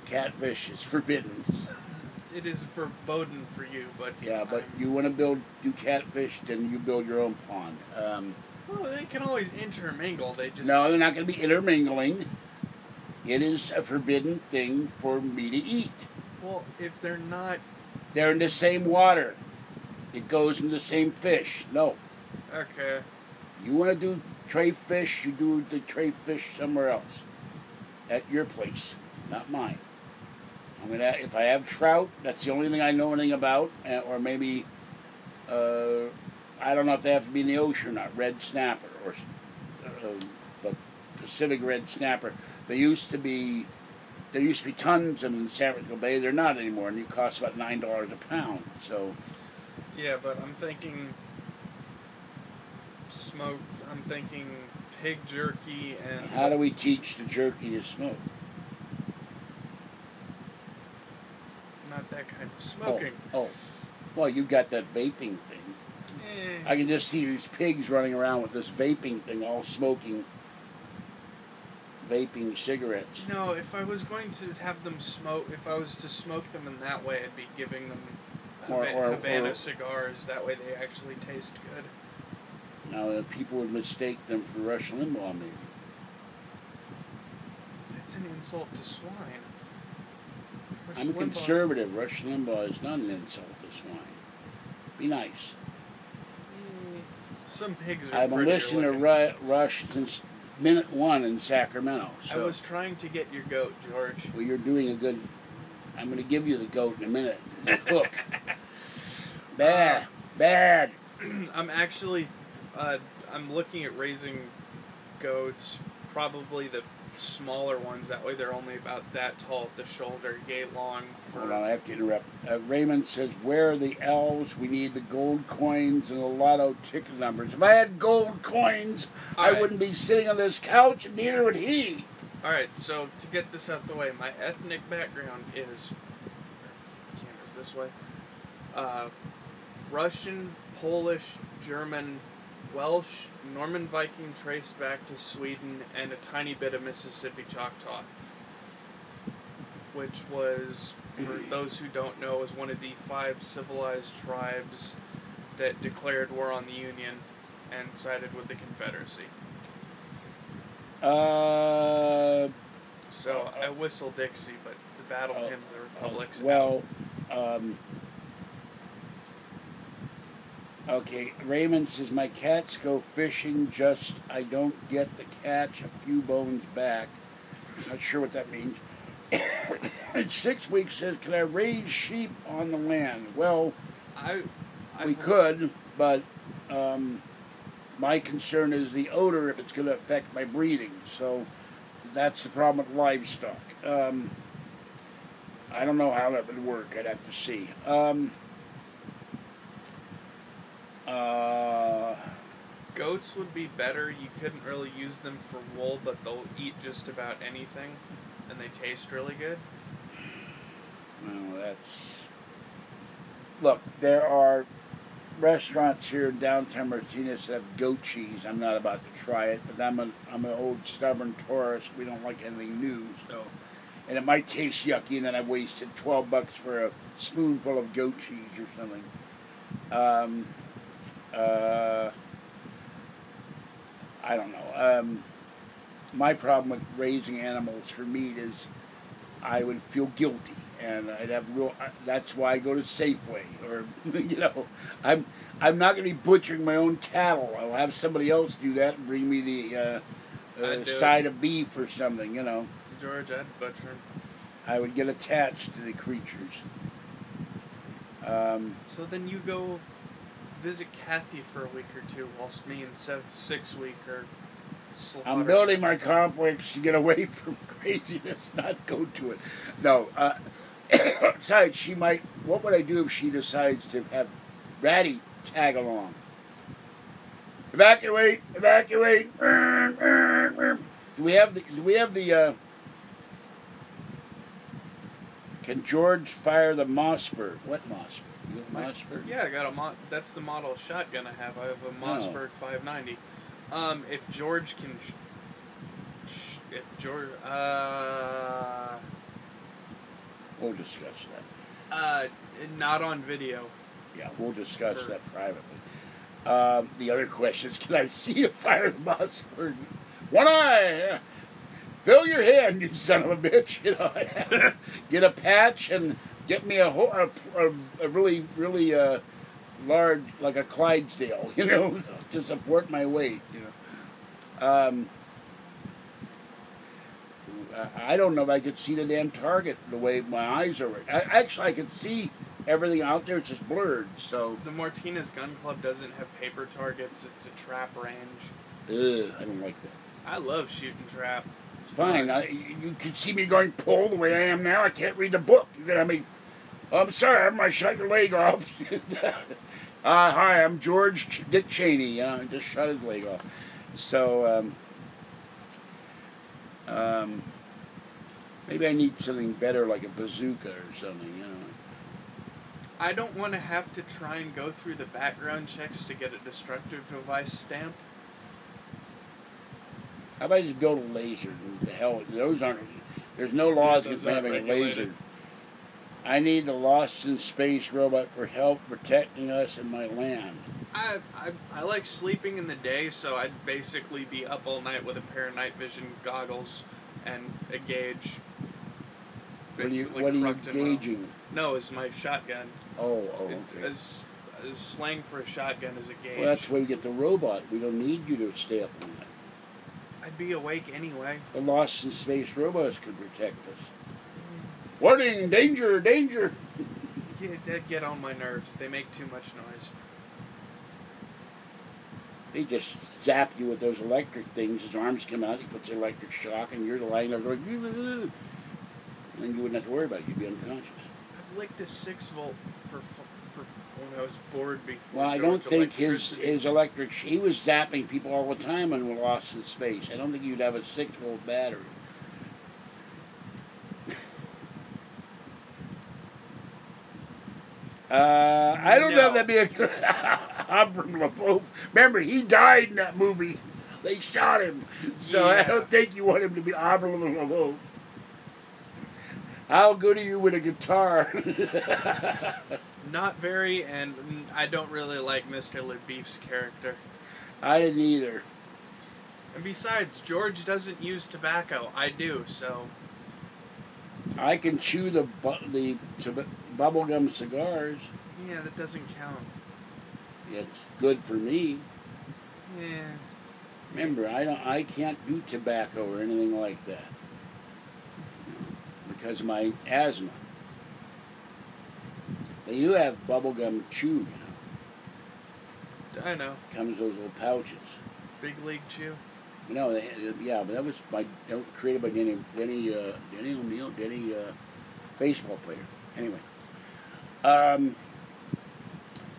catfish is forbidden. It is forbidden for you, but yeah, but you want to do catfish, then you build your own pond. Well, they can always intermingle. They just no, they're not going to be intermingling. It is a forbidden thing for me to eat. Well, if they're not... They're in the same water. It goes in the same fish. No. Okay. You want to do tray fish, you do the tray fish somewhere else. At your place, not mine. If I have trout, that's the only thing I know anything about. Or maybe, I don't know if they have to be in the ocean or not. Red snapper or the Pacific red snapper. There used to be tons of them in San Francisco Bay. They're not anymore, and it costs about $9 a pound. So. Yeah, but I'm thinking smoke. I'm thinking pig jerky and. How do we teach the jerky to smoke? Not that kind of smoking. Oh. Well, you got that vaping thing. I can just see these pigs running around with this vaping thing, all smoking, vaping cigarettes. No, if I was going to have them smoke, if I was to smoke them in that way, I'd be giving them Havana cigars. That way they actually taste good. Now, people would mistake them for Rush Limbaugh, maybe. That's an insult to swine. I'm a conservative. Rush Limbaugh is not an insult to swine. Be nice. Some pigs are I've been listening to Rush since minute one in Sacramento. So. I was trying to get your goat, George. Well, you're doing a good... I'm going to give you the goat in a minute. Look. Bad. I'm actually... I'm looking at raising goats, probably the smaller ones. That way they're only about that tall at the shoulder, yay long. Hold on, I have to interrupt. Raymond says, where are the elves? We need the gold coins and the lotto ticket numbers. If I had gold coins, I wouldn't be sitting on this couch, and neither would he. Alright, so to get this out the way, my ethnic background is... Camera's this way. Russian, Polish, German, Welsh, Norman Viking traced back to Sweden, and a tiny bit of Mississippi Choctaw. Which was, for those who don't know, was one of the 5 civilized tribes that declared war on the Union and sided with the Confederacy. So I whistle Dixie, but the battle hymn of the Republic's Okay, Raymond says, my cats go fishing, just I don't get to catch a few bones back. Not sure what that means. And 6 weeks says, can I raise sheep on the land? Well, we could, but my concern is the odor if it's going to affect my breeding. So that's the problem with livestock. I don't know how that would work. I'd have to see. Goats would be better. You couldn't really use them for wool, but they'll eat just about anything, and they taste really good. Well, that's... Look, there are restaurants here in downtown Martinez that have goat cheese. I'm not about to try it, but I'm an old stubborn tourist. We don't like anything new, so... And it might taste yucky, and then I wasted $12 for a spoonful of goat cheese or something. I don't know. My problem with raising animals for meat is I would feel guilty, and I'd have that's why I go to Safeway, or I'm not going to be butchering my own cattle. I'll have somebody else do that and bring me the side of beef or something. George, I'd butcher him. I would get attached to the creatures. So then you go visit Kathy for a week or two, whilst me and 6 week are slaughtered. I'm building my complex to get away from craziness, not go to it. No. Besides, she might... What would I do if she decides to have Ratty tag along? Evacuate! Evacuate! Do we have the... Can George fire the Mossberg? What Mossberg? You have a Mossberg? Yeah, I got that's the model shotgun I have. I have a Mossberg 590. If George can... if George... We'll discuss that. Not on video. Yeah, we'll discuss that privately. The other question is, can I see you fire the Mossberg? One eye! Fill your hand, you son of a bitch. Get a patch and get me a really, really large, like a Clydesdale, to support my weight. I don't know if I could see the damn target the way my eyes are. Actually, I could see everything out there. It's just blurred. So the Martinez Gun Club doesn't have paper targets. It's a trap range. Ugh, I don't like that. I love shooting trap. It's fine. You can see me going pull the way I am now. I can't read the book. You're gonna have me. I'm sorry, I shot your leg off. Hi, I'm George Dick Cheney. I just shot his leg off. So maybe I need something better, like a bazooka or something. I don't want to have to try and go through the background checks to get a destructive device stamp. How about I just build a laser? The hell, those aren't. There's no laws against Those aren't having a laser. regulated. I need the Lost in Space robot for help protecting us and my land. I like sleeping in the day, so I'd basically be up all night with a pair of night vision goggles and a gauge. What are you basically crucked in well. gauging? No, it's my shotgun. Oh, okay. As slang for a shotgun is a gauge. Well, that's why we get the robot. We don't need you to stay up on that. I'd be awake anyway. The Lost in Space robots could protect us. Warning! Danger! Danger! Yeah, they get on my nerves. They make too much noise. They just zap you with those electric things. His arms come out, he puts the electric shock, and you're lying there going, and then you wouldn't have to worry about it. You'd be unconscious. I've licked a 6-volt for when I was bored before. Well, I don't think his electric... He was zapping people all the time when we were Lost in Space. I don't think you'd have a 6-volt battery. I don't know if that'd be a good... Abram LaBeouf. Remember, he died in that movie. They shot him. So Yeah. I don't think you want him to be Abram LaBeouf. How good are you with a guitar? Not very, and I don't really like Mr. LaBeouf's character. I didn't either. And besides, George doesn't use tobacco. I do, so... I can chew the bubblegum cigars. Yeah, that doesn't count. It's good for me. Yeah. Remember, I can't do tobacco or anything like that because of my asthma. They do have bubblegum chew, you know. I know. Comes those little pouches. Big League Chew. You know, yeah, but that was created by Denny O'Neil, baseball player. Anyway,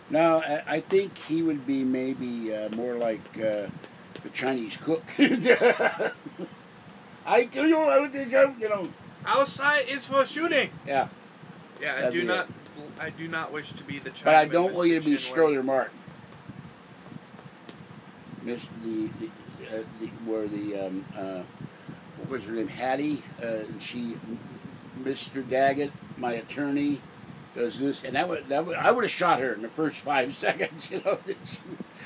now I think he would be maybe more like the Chinese cook. I Outside is for shooting. Yeah. Yeah, That'd be I do not wish to be the Chinaman. But I don't want you to be Mr. Chinway. Stroller Martin. What was her name? Hattie. And she, Mr. Daggett, my attorney, does this, and I would have shot her in the first 5 seconds. You know, it's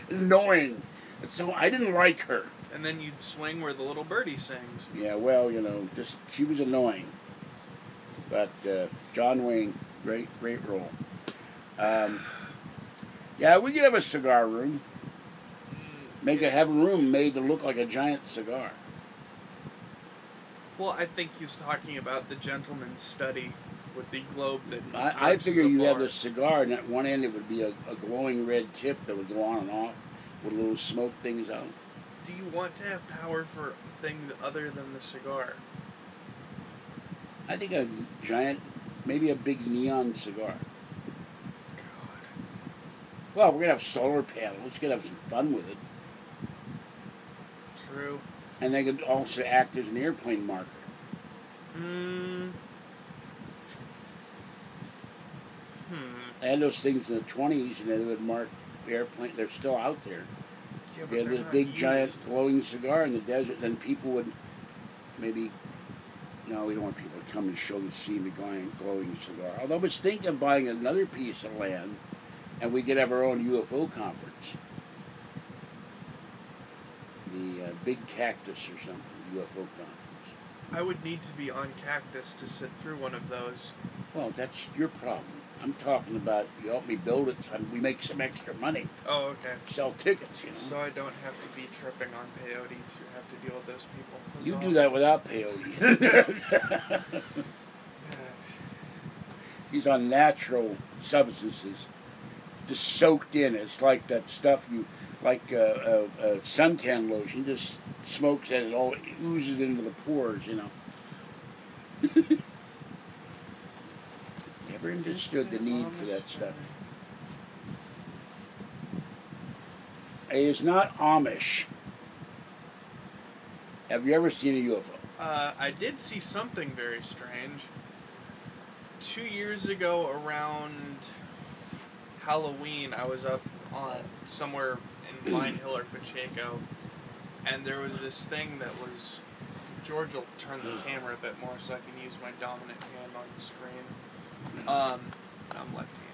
annoying. And so I didn't like her. And then you'd swing where the little birdie sings. Yeah, well, you know, she was annoying. But John Wayne, great role. Yeah, we could have a cigar room. Have a room made to look like a giant cigar. Well, I think he's talking about the gentleman's study with the globe that... I figure you have the cigar, and at one end it would be a glowing red tip that would go on and off with little smoke things out. Do you want to have power for things other than the cigar? I think a giant, maybe a big neon cigar. God. Well, we're going to have solar panels. We're going to have some fun with it. True. And they could also act as an airplane marker. They had those things in the 20s, and they would mark airplane. They're still out there. Yeah, but They had they're this not big, used. giant, glowing cigar in the desert. Then people would maybe... No, we don't want people to come and see the glowing cigar. Although I was thinking of buying another piece of land, and we could have our own UFO conference. The Big Cactus or something, UFO conference. I would need to be on Cactus to sit through one of those. Well, that's your problem. I'm talking about you help me build it so we make some extra money. Oh, okay. Sell tickets, you know. So I don't have to be tripping on peyote to have to deal with those people. You do that without peyote. He's on natural substances, just soaked in. It's like that stuff like suntan lotion, just smokes and it all oozes into the pores, you know. Never understood the need for that stuff. It is not Amish. Have you ever seen a UFO? I did see something very strange. 2 years ago, around Halloween, I was up on somewhere in Pine Hill or Pacheco, and there was this thing that was. George will turn the camera a bit more so I can use my dominant hand on the screen. I'm left hand.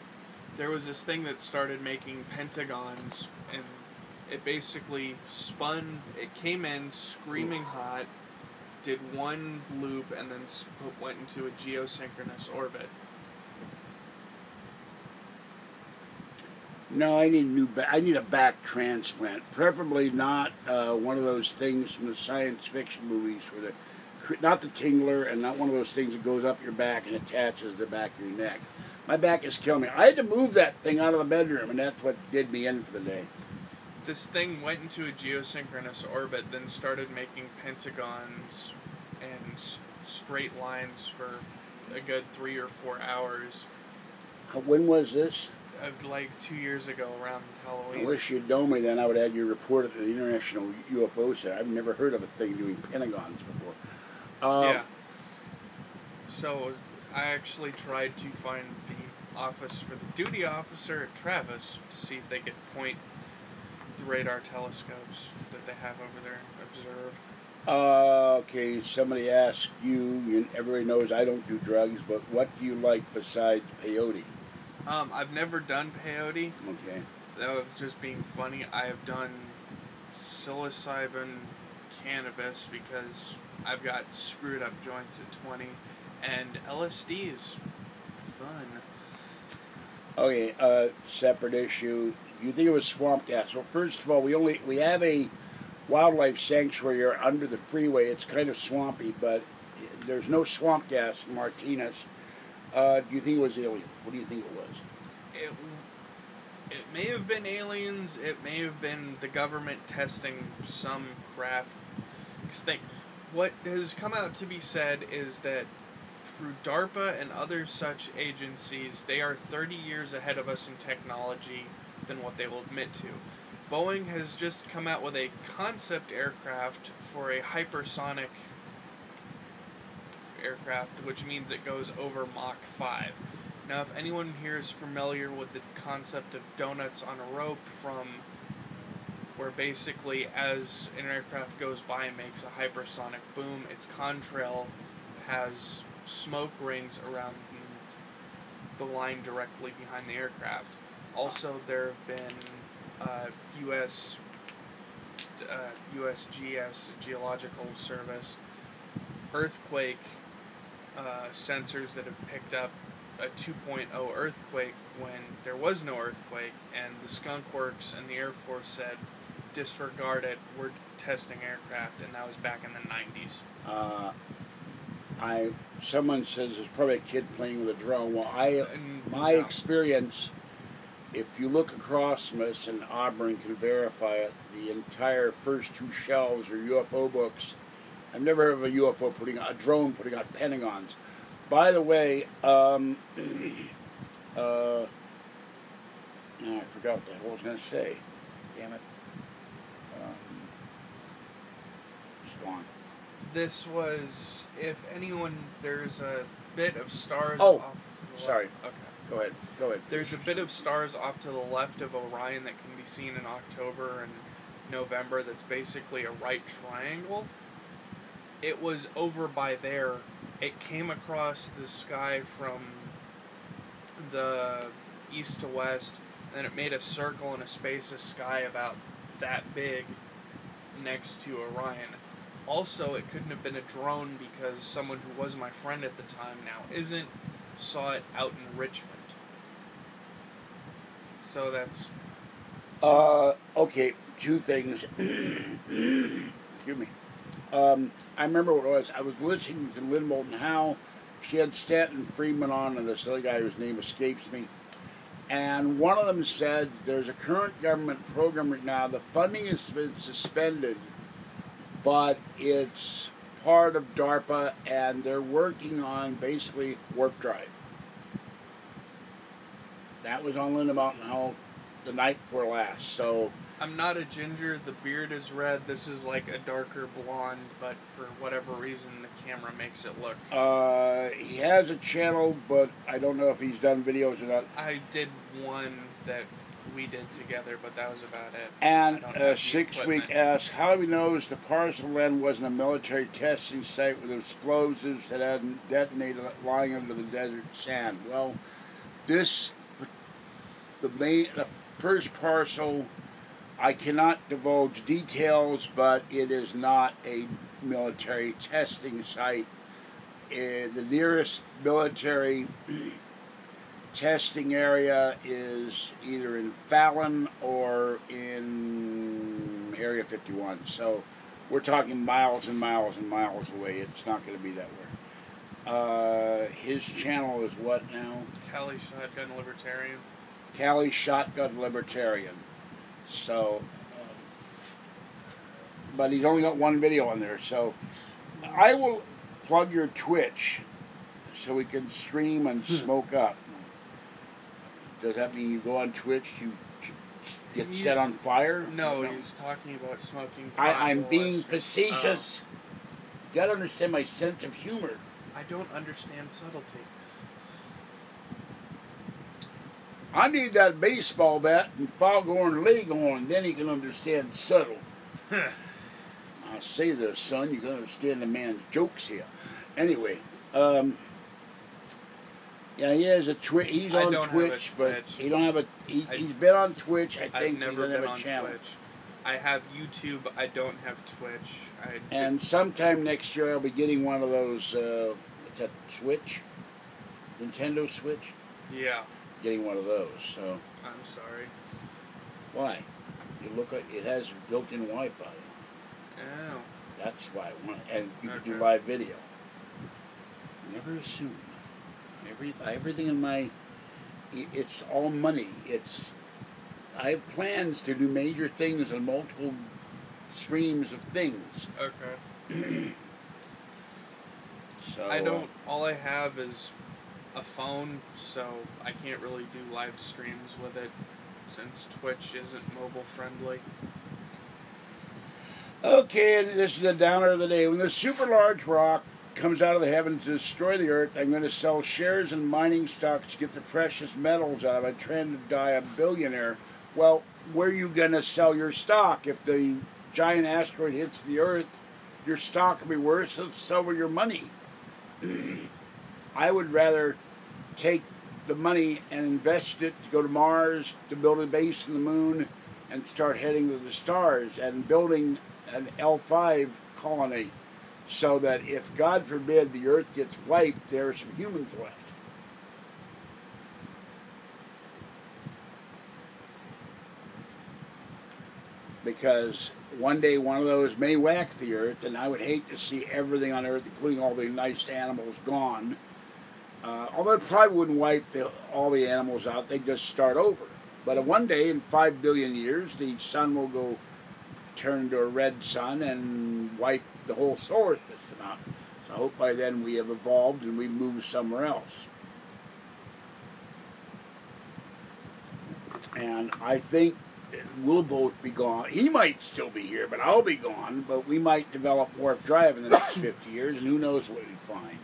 There was this thing that started making pentagons, and it basically spun. It came in screaming hot, did one loop, and then went into a geosynchronous orbit. No, I need I need a back transplant, preferably not one of those things from the science fiction movies, where not the tingler, and not one of those things that goes up your back and attaches the back of your neck. My back is killing me. I had to move that thing out of the bedroom, and that's what did me in for the day. This thing went into a geosynchronous orbit, then started making pentagons and straight lines for a good 3 or 4 hours. When was this? Like 2 years ago, around Halloween. I wish you'd known me then. I would have had you report at the International UFO Center. I've never heard of a thing doing pentagons before. Yeah. So I actually tried to find the office for the duty officer at Travis to see if they could point the radar telescopes that they have over there and observe. Okay, somebody asked you, everybody knows I don't do drugs, but what do you like besides peyote? I've never done peyote. Okay. That was just being funny. I have done psilocybin cannabis because I've got screwed up joints at 20, and LSD is fun. Okay, separate issue. You think it was swamp gas? Well, first of all, we have a wildlife sanctuary under the freeway. It's kind of swampy, but there's no swamp gas in Martinez. Do you think it was alien? What do you think it was? It may have been aliens. It may have been the government testing some craft. What has come out to be said is that through DARPA and other such agencies, they are 30 years ahead of us in technology than what they will admit to. Boeing has just come out with a concept aircraft for a hypersonic aircraft, which means it goes over Mach 5. Now, if anyone here is familiar with the concept of donuts on a rope, from where basically as an aircraft goes by and makes a hypersonic boom, its contrail has smoke rings around the line directly behind the aircraft. Also, there have been USGS, Geological Service, earthquake sensors that have picked up a 2.0 earthquake when there was no earthquake, and the Skunk Works and the Air Force said, disregard it, we're testing aircraft, and that was back in the 90s. Someone says there's probably a kid playing with a drone. Well, my experience, if you look across from us, and Abram can verify it, the entire first 2 shelves are UFO books. I've never heard of a drone putting out pentagons. By the way, no, I forgot what the hell I was going to say. Damn it. It's gone. This was, if anyone, there's a bit of stars off to the sorry. left. Okay. Go ahead. There's a bit of stars off to the left of Orion that can be seen in October and November that's basically a right triangle. It was over by there. It came across the sky from the east to west, and then it made a circle in a space of sky about that big next to Orion. Also, it couldn't have been a drone because someone who was my friend at the time, now isn't, saw it out in Richmond. So that's... Okay, 2 things. Excuse me. I remember what it was. I was listening to Lynn Moulton Howe. She had Stanton Friedman on, and this other guy whose name escapes me. And one of them said there's a current government program right now. The funding has been suspended, but it's part of DARPA, and they're working on basically warp drive. That was on Linda Mountain Hall the night before last. So I'm not a ginger. The beard is red. This is like a darker blonde, but for whatever reason, the camera makes it look. He has a channel, but I don't know if he's done videos or not. I did one that we did together, but that was about it. And 6 Week asks, how do we know the parcel land wasn't a military testing site with explosives that hadn't detonated lying under the desert sand? Well, the first parcel, I cannot divulge details, but it is not a military testing site. The nearest military testing area is either in Fallon or in Area 51. So we're talking miles and miles and miles away. It's not going to be that way. His channel is what now? Cali Shotgun Libertarian. Cali Shotgun Libertarian. So, but he's only got one video on there. So I will plug your Twitch so we can stream and smoke up. Does that mean you go on Twitch, you get set on fire? No, he's talking about smoking pot. I'm being facetious. You gotta understand my sense of humor. I don't understand subtlety. I need that baseball bat and foghorn leg on, then you can understand subtle. I say this, son, you can understand the man's jokes here. Anyway, yeah, he has a Twitch. He's on Twitch, but he don't have a. He's been on Twitch. I think I've never he doesn't been have a channel. Twitch. I have YouTube. I don't have Twitch. And sometime next year, I'll be getting one of those. What's that? Switch? Nintendo Switch? Yeah. Getting one of those. So. I'm sorry. Why? You look at it has built-in Wi-Fi. Oh. That's why I want. And you can do Okay. live video. Never assume. Everything in my, it's all money. I have plans to do major things on multiple streams of things. Okay. So I don't. All I have is a phone, so I can't really do live streams with it since Twitch isn't mobile friendly. Okay, and this is the downer of the day. When the super large rock comes out of the heavens to destroy the earth, I'm going to sell shares in mining stocks to get the precious metals out of it. I'm trying to die a billionaire. Well, where are you going to sell your stock? If the giant asteroid hits the earth, your stock will be worth, so sell your money. I would rather take the money and invest it to go to Mars, to build a base in the moon, and start heading to the stars and building an L5 colony, so that if, God forbid, the earth gets wiped, there are some humans left. Because one day one of those may whack the earth, and I would hate to see everything on earth, including all the nice animals, gone. Although it probably wouldn't wipe all the animals out, they'd just start over. But one day, in 5 billion years, the sun will go turn into a red sun and wipe the whole solar system out. So I hope by then we have evolved and we've moved somewhere else. And I think we'll both be gone. He might still be here, but I'll be gone. But we might develop warp drive in the next 50 years, and who knows what we'd find.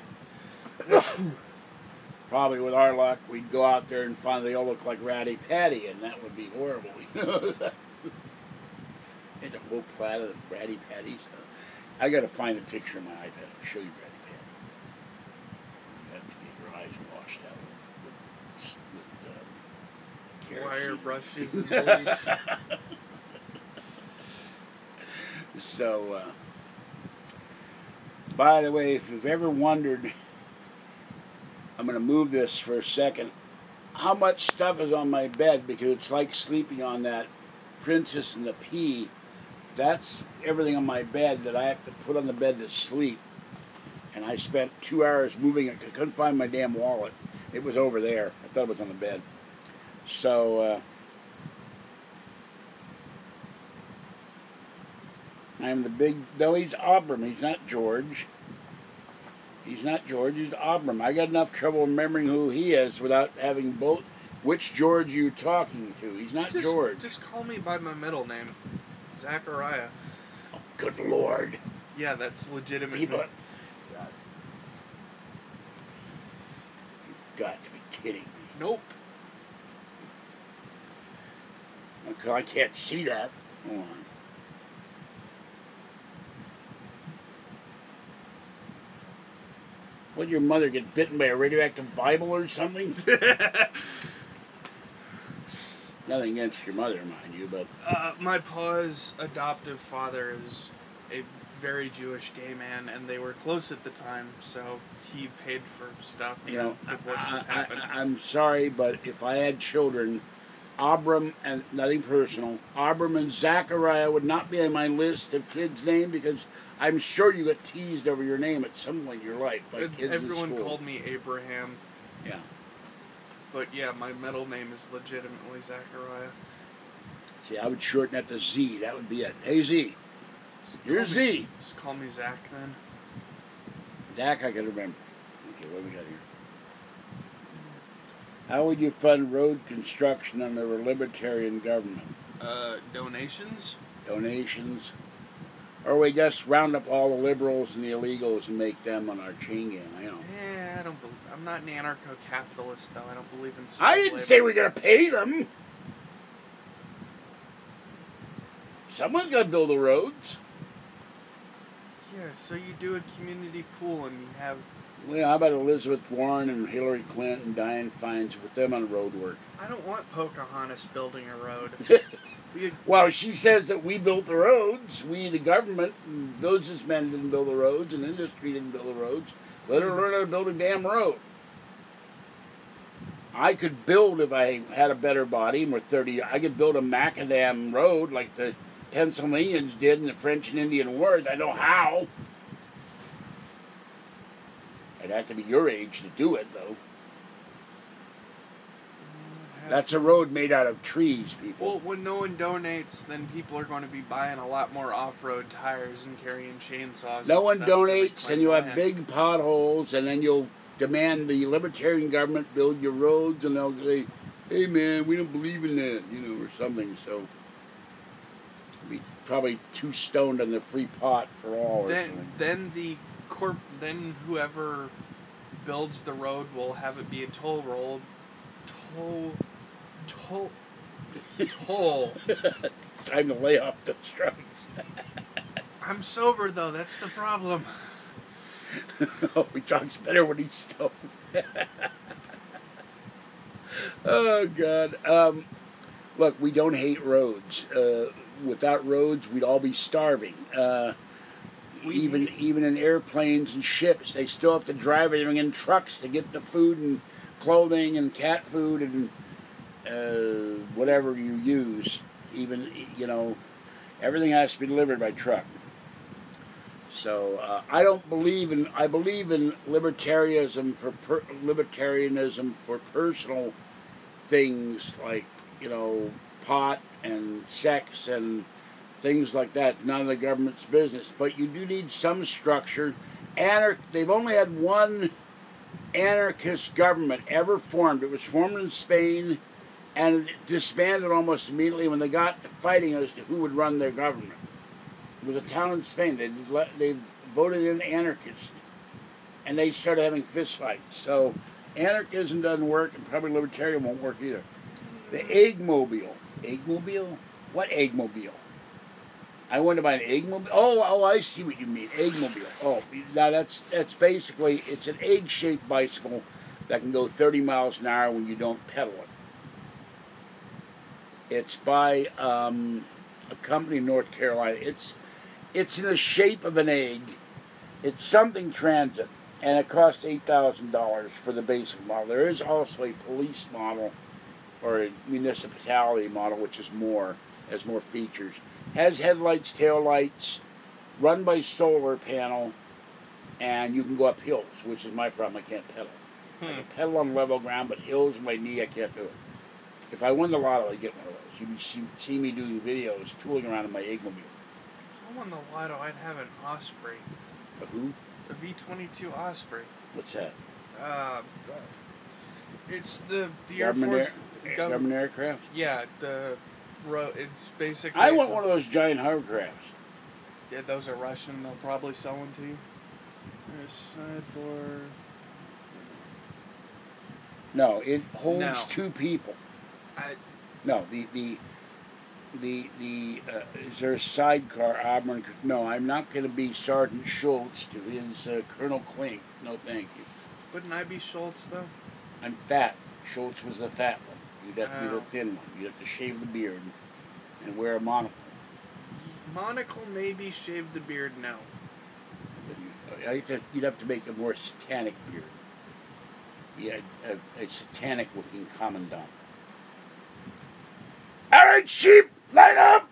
Probably with our luck, we'd go out there and find they all look like Ratty Patty, and that would be horrible. And the whole platter of Ratty Patties. I got to find a picture of my iPad. I'll show you Ratty Patty. You have to get your eyes washed out with Wire kerosene. brushes and bleach. So, by the way, if you've ever wondered, I'm going to move this for a second, how much stuff is on my bed, because it's like sleeping on that Princess and the Pea. That's everything on my bed that I have to put on the bed to sleep. And I spent 2 hours moving it. I couldn't find my damn wallet. It was over there. I thought it was on the bed. So, I'm the big... No, he's Abram. He's not George. He's not George. He's Abram. I got enough trouble remembering who he is without having both Which George are you talking to? He's not George. Just call me by my middle name, Zachariah. Oh, good Lord. Yeah, that's legitimate. People... God. You've got to be kidding me. Nope. Okay, I can't see that. Hold on. What, your mother get bitten by a radioactive Bible or something? Nothing against your mother, mind you, but... my pa's adoptive father is a very Jewish gay man, and they were close at the time, so he paid for stuff. You know, divorces happened. I'm sorry, but if I had children, Abram, and nothing personal, Abram and Zachariah would not be on my list of kids' names, because I'm sure you got teased over your name at some point in your life by kids Everyone in school. called me Abraham. Yeah. But yeah, my middle name is legitimately Zachariah. See, I would shorten that to Z. That would be it. Hey, Z. You're Z. Just call me Zach then. Zach, I can remember. Okay, what do we got here? How would you fund road construction under a libertarian government? Donations? Donations. Or we just round up all the liberals and the illegals and make them on our chain gang. I know. Yeah, I'm not an anarcho-capitalist, though. I don't believe in I didn't say we're going to pay them. Someone's got to build the roads. Yeah, so you do a community pool and you have... Well, how about Elizabeth Warren and Hillary Clinton and Dianne Feinstein with them on road work? I don't want Pocahontas building a road. Well, she says that we built the roads. We, the government, and businessmen didn't build the roads, and industry didn't build the roads. Let her learn how to build a damn road. I could build, if I had a better body, and we're 30, I could build a macadam road like the Pennsylvanians did in the French and Indian Wars. I know how. I'd have to be your age to do it, though. That's a road made out of trees, people. Well, when no one donates, then people are going to be buying a lot more off-road tires and carrying chainsaws. No one donates, and you'll have big potholes, and then you'll demand the libertarian government build your roads, and they'll say, hey, man, we don't believe in that, you know, or something. So, be probably too stoned on the free pot for all or something. Then whoever builds the road will have it be a toll road. Toll. It's time to lay off those drugs. I'm sober, though. That's the problem. Oh, he talks better when he's stoned. Oh, God. Look, we don't hate roads. Without roads, we'd all be starving. Even in airplanes and ships, they still have to drive everything in trucks to get the food and clothing and cat food and whatever you use. Even, you know, everything has to be delivered by truck. So I believe in libertarianism for personal things like, you know, pot and sex and things like that. None of the government's business, but you do need some structure. They've only had one anarchist government ever formed. It was formed in Spain and disbanded almost immediately when they got to fighting as to who would run their government. It was a town in Spain. They voted in anarchists, and they started having fistfights. So anarchism doesn't work, and probably libertarian won't work either. The Eggmobile. Eggmobile? What Eggmobile? I went to buy an Eggmobile. Oh, I see what you mean. Eggmobile. Oh, now that's basically, it's an egg-shaped bicycle that can go 30 miles an hour when you don't pedal it. It's by a company in North Carolina. It's in the shape of an egg. It's something transit, and it costs $8,000 for the basic model. There is also a police model or a municipality model, which is has more features. Has headlights, taillights, run by solar panel, and you can go up hills, which is my problem. I can't pedal. I can pedal on level ground, but hills in my knee, I can't do it. If I won the lotto, I'd get one of those. You'd see me doing videos, tooling around in my Eggmobile. If I won the lotto, I'd have an Osprey. A who? A V-22 Osprey. What's that? It's the Air Government Force. government aircraft? Yeah, it's basically... I want one of those giant hovercrafts. Yeah, those are Russian. They'll probably sell one to you. There's sideboard... No, it holds 2 people. No, is there a sidecar, Abram? No, I'm not going to be Sergeant Schultz to his Colonel Klink. No, thank you. Wouldn't I be Schultz, though? I'm fat. Schultz was the fat one. You'd have to be the thin one. You'd have to shave the beard and wear a monocle. Monocle, maybe. Shave the beard, no. You'd have to make a more satanic beard. Yeah, a satanic-looking commandant. All right, sheep, line up!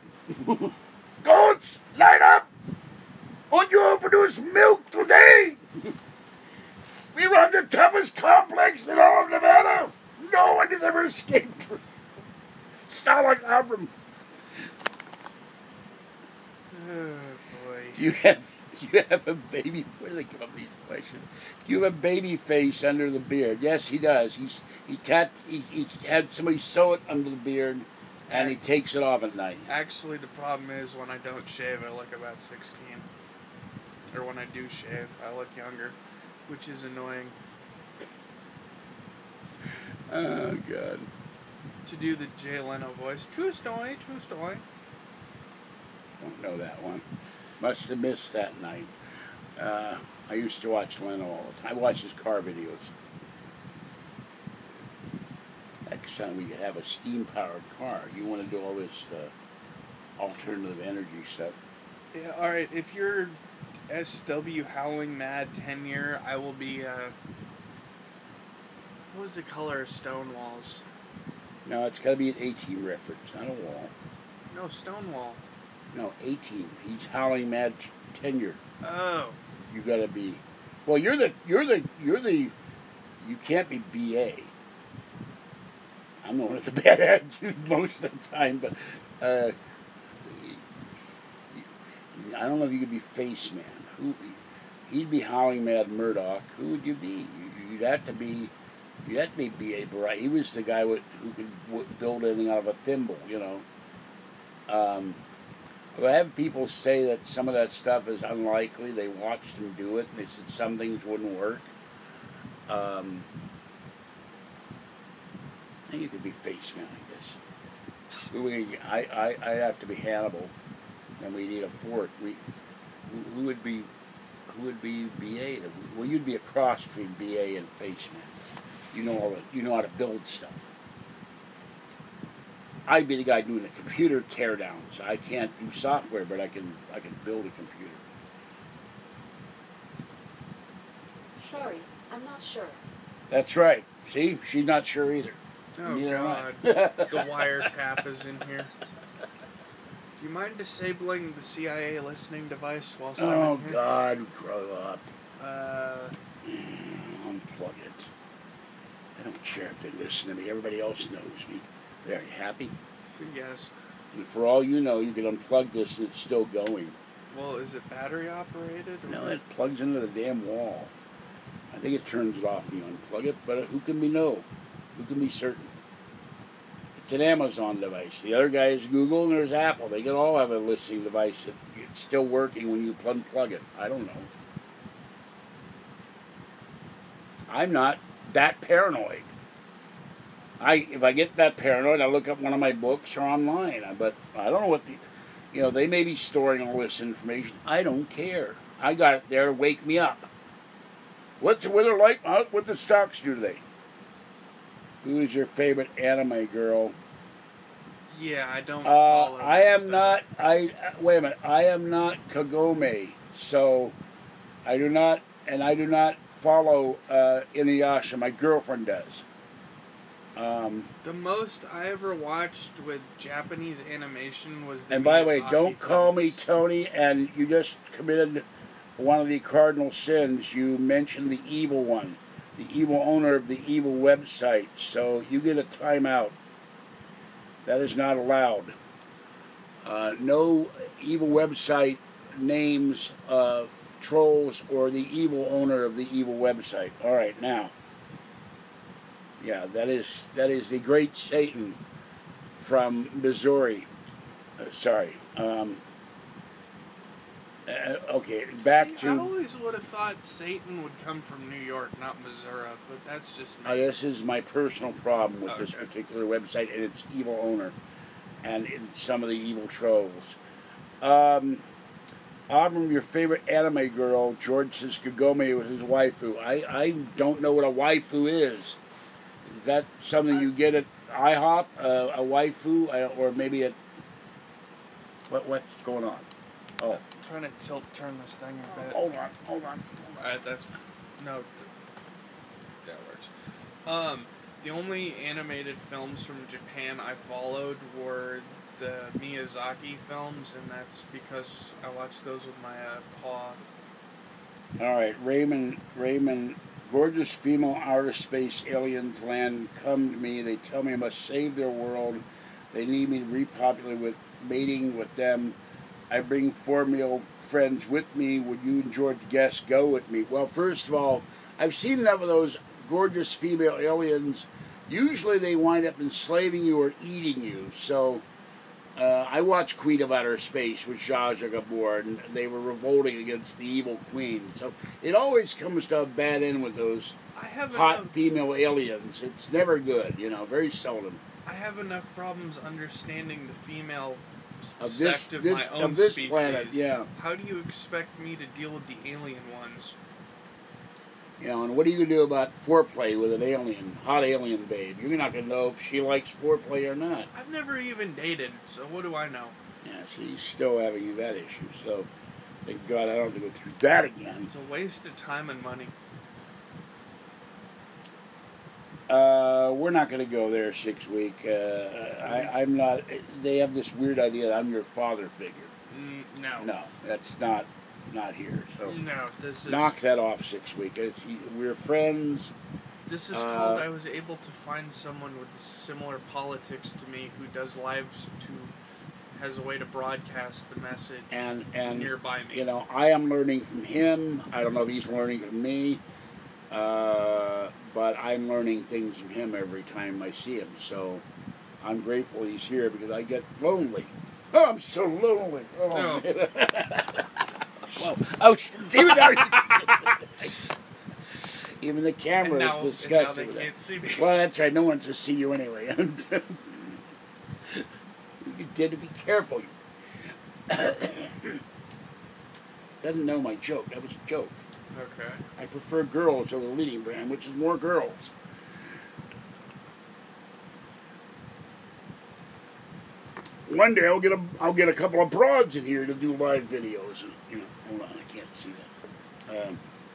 Goats, line up! Won't you produce milk today? We run the toughest complex in all of Nevada. No one has ever escaped. Stalag Abram. Oh, boy. You have a baby. Where do they come up with these questions? Do you have a baby face under the beard? Yes, he does. He had somebody sew it under the beard, and he takes it off at night. Actually, the problem is when I don't shave, I look about 16. Or when I do shave, I look younger, which is annoying. Oh, God. To do the Jay Leno voice. True story, true story. Don't know that one. Must have missed that night. I used to watch Leno all the time. I watch his car videos. Next time we could have a steam-powered car. You want to do all this alternative energy stuff. Yeah, alright, if you're SW Howling Mad tenure, I will be, what was the color of Stonewall's? No, it's got to be an A-Team reference, not a wall. No, Stonewall. No, A-Team. He's Howling Mad tenure. Oh. You got to be. Well, you're the. You can't be BA. I'm the one with the bad attitude most of the time, but I don't know if you could be Face Man. He'd be Howling Mad Murdoch. Who would you be? You'd have to be B.A. Barrett. He was the guy who could build anything out of a thimble, you know. I have people say that some of that stuff is unlikely. They watched him do it, and they said some things wouldn't work. I think you could be Face Man, I guess. I'd have to be Hannibal, and we need a fourth. Who would be BA? Well, you'd be a cross between BA and Face Man. You know how to build stuff. I'd be the guy doing the computer teardowns. I can't do software, but I can build a computer. Sorry, I'm not sure. That's right. See, she's not sure either. Oh, Neither God. The wiretap is in here. Do you mind disabling the CIA listening device while I'm in here? God, grow up. Unplug it. I don't care if they listen to me. Everybody else knows me. Are you happy? Yes. And for all you know, you can unplug this and it's still going. Well, is it battery operated? Or? No, it plugs into the damn wall. I think it turns it off when you unplug it, but who can be know? Who can be certain? It's an Amazon device. The other guy is Google and there's Apple. They can all have a listening device that's still working when you unplug it. I don't know. I'm not that paranoid. If I get that paranoid, I look up one of my books or online. But I don't know what they may be storing all this information. I don't care. I got it there to wake me up. What's the weather like out with the stocks do today? Who is your favorite anime girl? Yeah, I don't follow I am stuff. not. Wait a minute. I am not Kagome, so I do not follow Inuyasha. My girlfriend does. The most I ever watched with Japanese animation was the And by the way, Miyazaki don't call me films. Tony, and you just committed one of the cardinal sins. You mentioned the evil one, the evil owner of the evil website, so you get a timeout. That is not allowed. No evil website names trolls or the evil owner of the evil website. All right, now. Yeah, that is the great Satan from Missouri. Sorry. Okay, back See, I to. always would have thought Satan would come from New York, not Missouri, but that's just me. This is my personal problem with this Okay. particular website and its evil owner, and some of the evil trolls. Abram, your favorite anime girl, George says Kagome was his waifu. I don't know what a waifu is. Is that something you get at IHOP? A waifu? Or maybe at... What's going on? Oh. I'm trying to turn this thing a bit. Hold on. Alright, that works. The only animated films from Japan I followed were the Miyazaki films, and that's because I watched those with my paw. Alright, Raymond, gorgeous female outer space aliens land, come to me, they tell me I must save their world, they need me to repopulate with mating with them. I bring 4 male friends with me. Would you and George Guest go with me? Well, first of all, I've seen enough of those gorgeous female aliens. Usually they wind up enslaving you or eating you. So I watched Queen of Outer Space with Zsa Zsa Gabor, and they were revolting against the evil queen. So it always comes to a bad end with those hot female aliens. It's never good, very seldom. I have enough problems understanding the female of sect of my own this species. planet, yeah. How do you expect me to deal with the alien ones? And what are you going to do about foreplay with an alien, hot alien babe? You're not going to know if she likes foreplay or not. I've never even dated, so what do I know? Yeah, so he's still having that issue, so thank God I don't have to go through that again. It's a waste of time and money. We're not going to go there 6 week. I'm not. They have this weird idea that I'm your father figure. No. No, that's not here. So no, this is knock that off 6 week. We're friends. This is called I was able to find someone with similar politics to me who does lives has a way to broadcast the message and nearby me. I am learning from him. I don't know if he's learning from me. But I'm learning things from him every time I see him, so I'm grateful he's here because I get lonely. Oh, I'm so lonely. Oh. Whoa. Even the camera is disgusting. And now they can't see me. Well, that's right. No one to see you anyway. You did to be careful. Doesn't know my joke. That was a joke. Okay. I prefer girls over the leading brand, which is more girls. One day I'll get a couple of broads in here to do live videos. Hold on, I can't see that.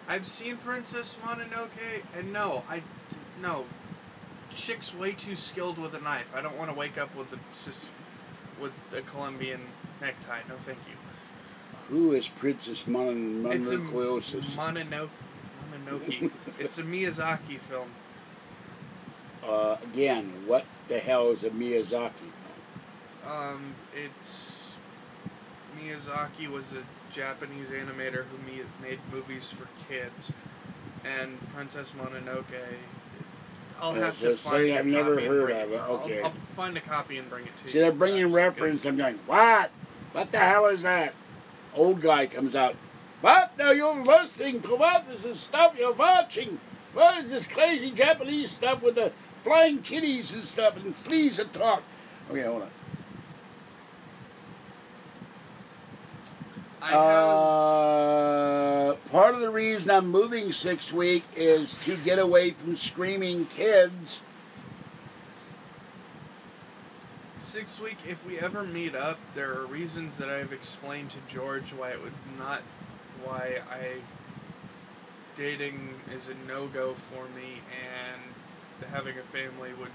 I've seen Princess Mononoke, and no, chick's way too skilled with a knife. I don't want to wake up with a Colombian necktie. No, thank you. Who is Princess Mononoke? It's a Mononoke. It's a Miyazaki film. Again, what the hell is a Miyazaki film? It's Miyazaki was a Japanese animator who made movies for kids, and Princess Mononoke. I'll have to find a I've never copy heard and of it. Okay. I'll find a copy and bring it to you. See, they're bringing reference. I'm going, what? What the hell is that? Old guy comes out. What? Now you're listening to what? This is stuff you're watching. What is this crazy Japanese stuff with the flying kitties and stuff and fleas that talk? Okay, hold on. Part of the reason I'm moving 6 week is to get away from screaming kids. 6 week, if we ever meet up, there are reasons that I've explained to George why dating is a no-go for me, and having a family would.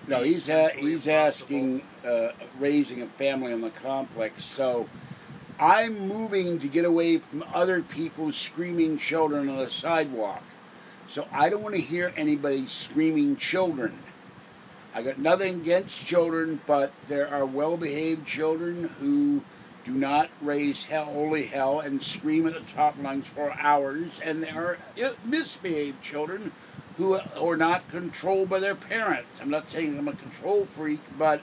No, he's asking raising a family on the complex. So I'm moving to get away from other people's screaming children on the sidewalk. So I don't want to hear anybody screaming children. I got nothing against children, but there are well-behaved children who do not raise holy hell and scream at the top lungs for hours, and there are misbehaved children who are not controlled by their parents. I'm not saying I'm a control freak, but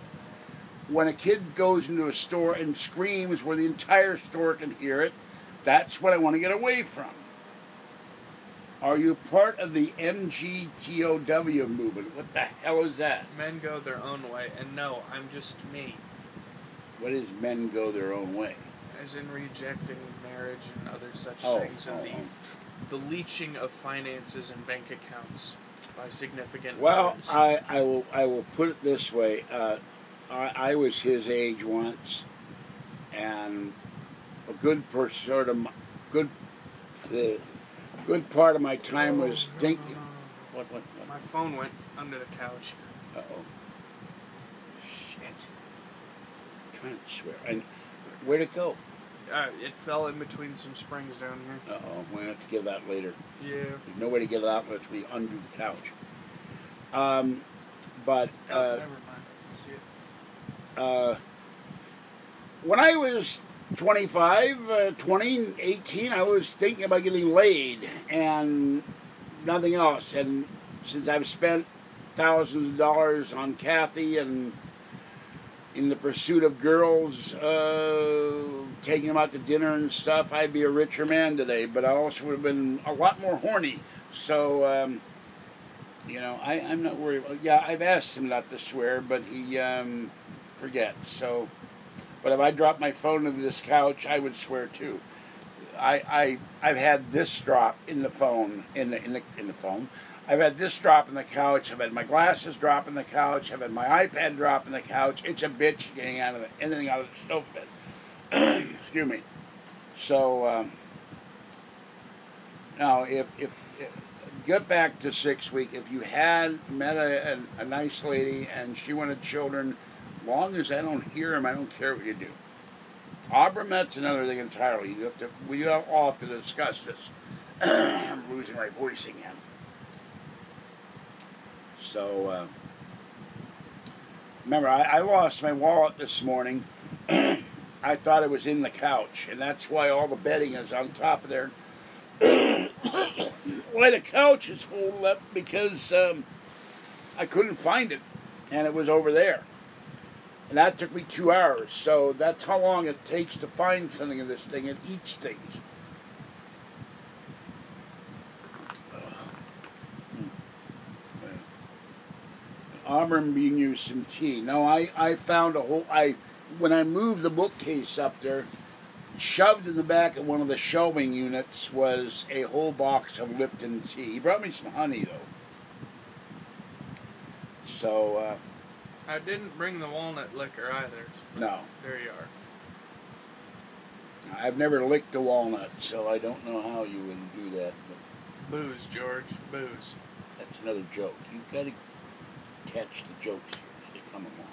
when a kid goes into a store and screams where the entire store can hear it, that's what I want to get away from. Are you part of the MGTOW movement? What the hell is that? Men go their own way, and no, I'm just me. What is men go their own way? As in rejecting marriage and other such things, and the leeching of finances and bank accounts by significant others. I will put it this way. I was his age once, and a good part of my time was thinking. What? My phone went under the couch. Uh-oh. Shit. I'm trying to swear. And where'd it go? It fell in between some springs down here. Uh-oh. We'll have to get that later. Yeah. There's no way to get it out unless we undo the couch. But never mind. I can see it. When I was 25, 20, 18, I was thinking about getting laid and nothing else. And since I've spent thousands of dollars on Kathy and in the pursuit of girls, taking them out to dinner and stuff, I'd be a richer man today. But I also would have been a lot more horny. So, you know, I'm not worried. Yeah, I've asked him not to swear, but he forgets. So, but if I dropped my phone into this couch, I would swear too. I've had this drop in the phone in the phone. I've had this drop in the couch. I've had my glasses drop in the couch. I've had my iPad drop in the couch. It's a bitch getting anything out of the stove bed. Excuse me. So now, if get back to 6 week. If you had met a nice lady and she wanted children, long as I don't hear him, I don't care what you do. Abram, that's another thing entirely. We all have to discuss this. I'm losing my voice again. So, remember, I lost my wallet this morning. I thought it was in the couch, and that's why all the bedding is on top of there. Why the couch is folded up, because I couldn't find it, and it was over there. And that took me 2 hours, so that's how long it takes to find something in this thing. It eats things. Abram being used some tea. No, I found a whole... When I moved the bookcase up there, shoved in the back of one of the shelving units was a whole box of Lipton tea. He brought me some honey, though. So, I didn't bring the walnut liquor either. No. There you are. I've never licked a walnut, so I don't know how you would do that. But Booze, George. Booze. that's another joke. You've got to catch the jokes here as they come along.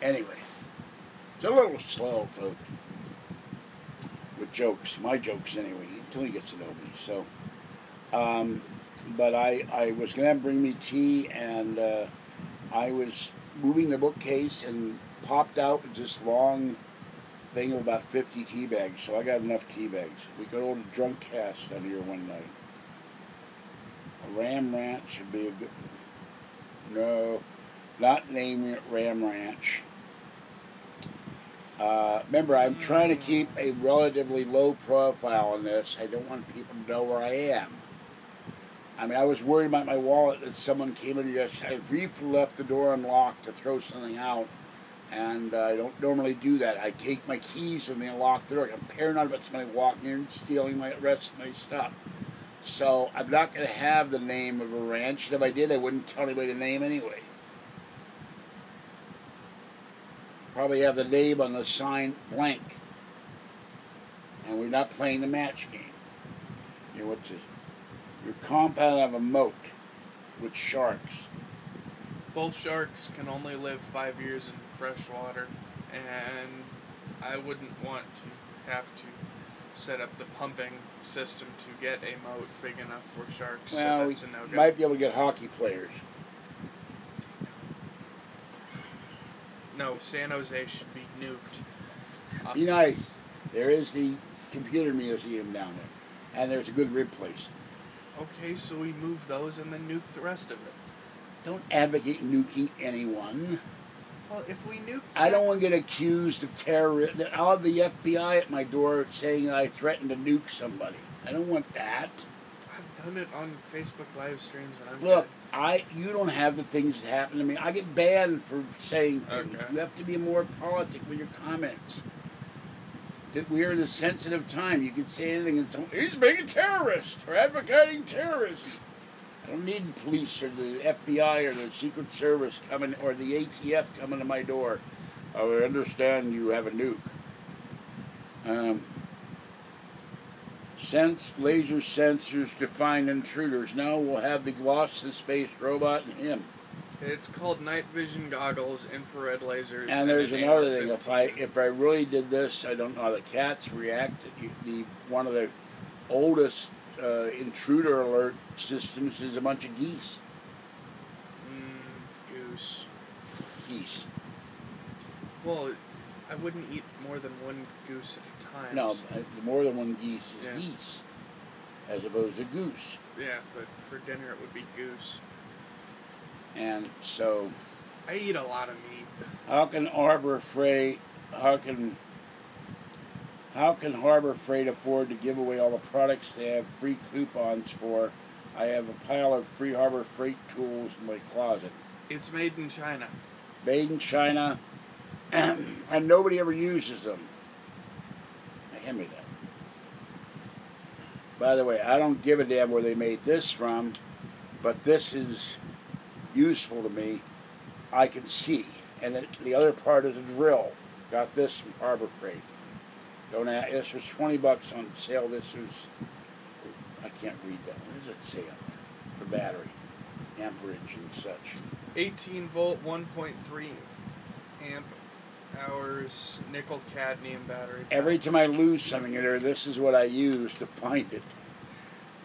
See? Anyway, it's a little slow, folks, with jokes. My jokes, anyway, until he gets to know me. So, but I was going to bring me tea, and I was moving the bookcase and popped out with this long thing of about 50 tea bags, so I got enough tea bags. We could order a drunk cast out here one night. A Ram Ranch should be a good... No, not naming it Ram Ranch. Remember, I'm trying to keep a relatively low profile on this. I don't want people to know where I am. I mean, I was worried about my wallet that someone came in here. I briefly left the door unlocked to throw something out, and I don't normally do that. I take my keys with me and lock the door. I'm paranoid about somebody walking in and stealing my rest of my stuff. So I'm not going to have the name of a ranch. And if I did, I wouldn't tell anybody the name anyway. Probably have the name on the sign blank. And we're not playing the match game. You know, what's this? Your compound of a moat with sharks. Both sharks can only live 5 years in fresh water, and I wouldn't want to have to set up the pumping system to get a moat big enough for sharks. Well, so that's a no-go. We might be able to get hockey players. No, San Jose should be nuked. Be nice. There is the computer museum down there. and there's a good rib place. Okay, so we move those and then nuke the rest of it. Don't advocate nuking anyone. Well, if we nuke... I don't want to get accused of terrorism. I'll have the FBI at my door saying I threatened to nuke somebody. I don't want that. I've done it on Facebook live streams and I'm Look, good. you don't have the things that happen to me. I get banned for saying things. Okay. You have to be more politic with your comments. That we're in a sensitive time. You can say anything and someone, he's being a terrorist or advocating terrorism. I don't need the police or the FBI or the Secret Service coming or the ATF coming to my door. I understand you have a nuke. Laser sensors define intruders. Now we'll have the gloss-in-space robot and him. It's called night vision goggles, infrared lasers. And there's an another thing. AR-15. If I really did this, I don't know how the cats react. One of the oldest intruder alert systems is a bunch of geese. Goose. Geese. Well, I wouldn't eat more than one goose at a time. No, so. more than one geese is Yeah. geese, as opposed to goose. Yeah, but for dinner it would be goose. And so, I eat a lot of meat. how can Harbor Freight afford to give away all the products they have free coupons for? I have a pile of free Harbor Freight tools in my closet. It's made in China. Made in China, and nobody ever uses them. Now, hand me that. By the way, I don't give a damn where they made this from, but this is useful to me. I can see. And the other part is a drill. Got this from Harbor Freight. This was $20 on sale. This was, I can't read that. What does it say on there? For battery, amperage and such. 18 volt, 1.3 amp hours, nickel cadmium battery. Every time I lose something in there, this is what I use to find it.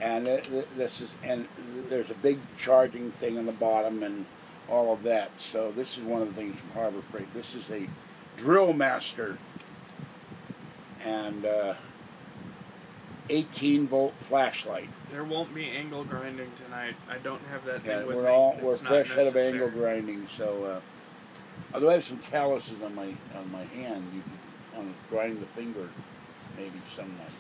And there's a big charging thing on the bottom and all of that. So this is one of the things from Harbor Freight. This is a Drill Master and 18-volt flashlight. There won't be angle grinding tonight. I don't have that thing with me. We're It's not fresh out of necessary. angle grinding. So although I have some calluses on my hand, you can on grinding the finger, maybe some night.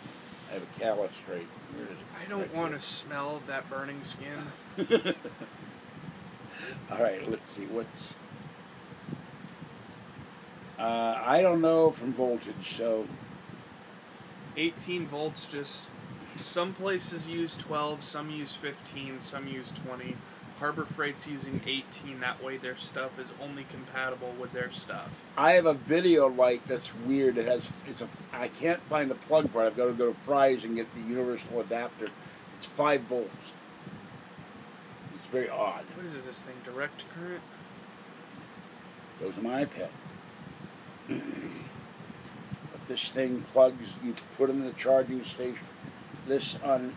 I have a callus straight. Where is it? I don't want to smell that burning skin. All right, let's see what's. I don't know from voltage, so 18 volts, just some places use 12, some use 15, some use 20. Harbor Freight's using 18, that way their stuff is only compatible with their stuff. I have a video light that's weird. I can't find the plug for it. I've got to go to Fry's and get the universal adapter. It's 5 volts. It's very odd. What is this thing, direct current? Goes to my iPad. But this thing plugs, you put it in the charging station, this on,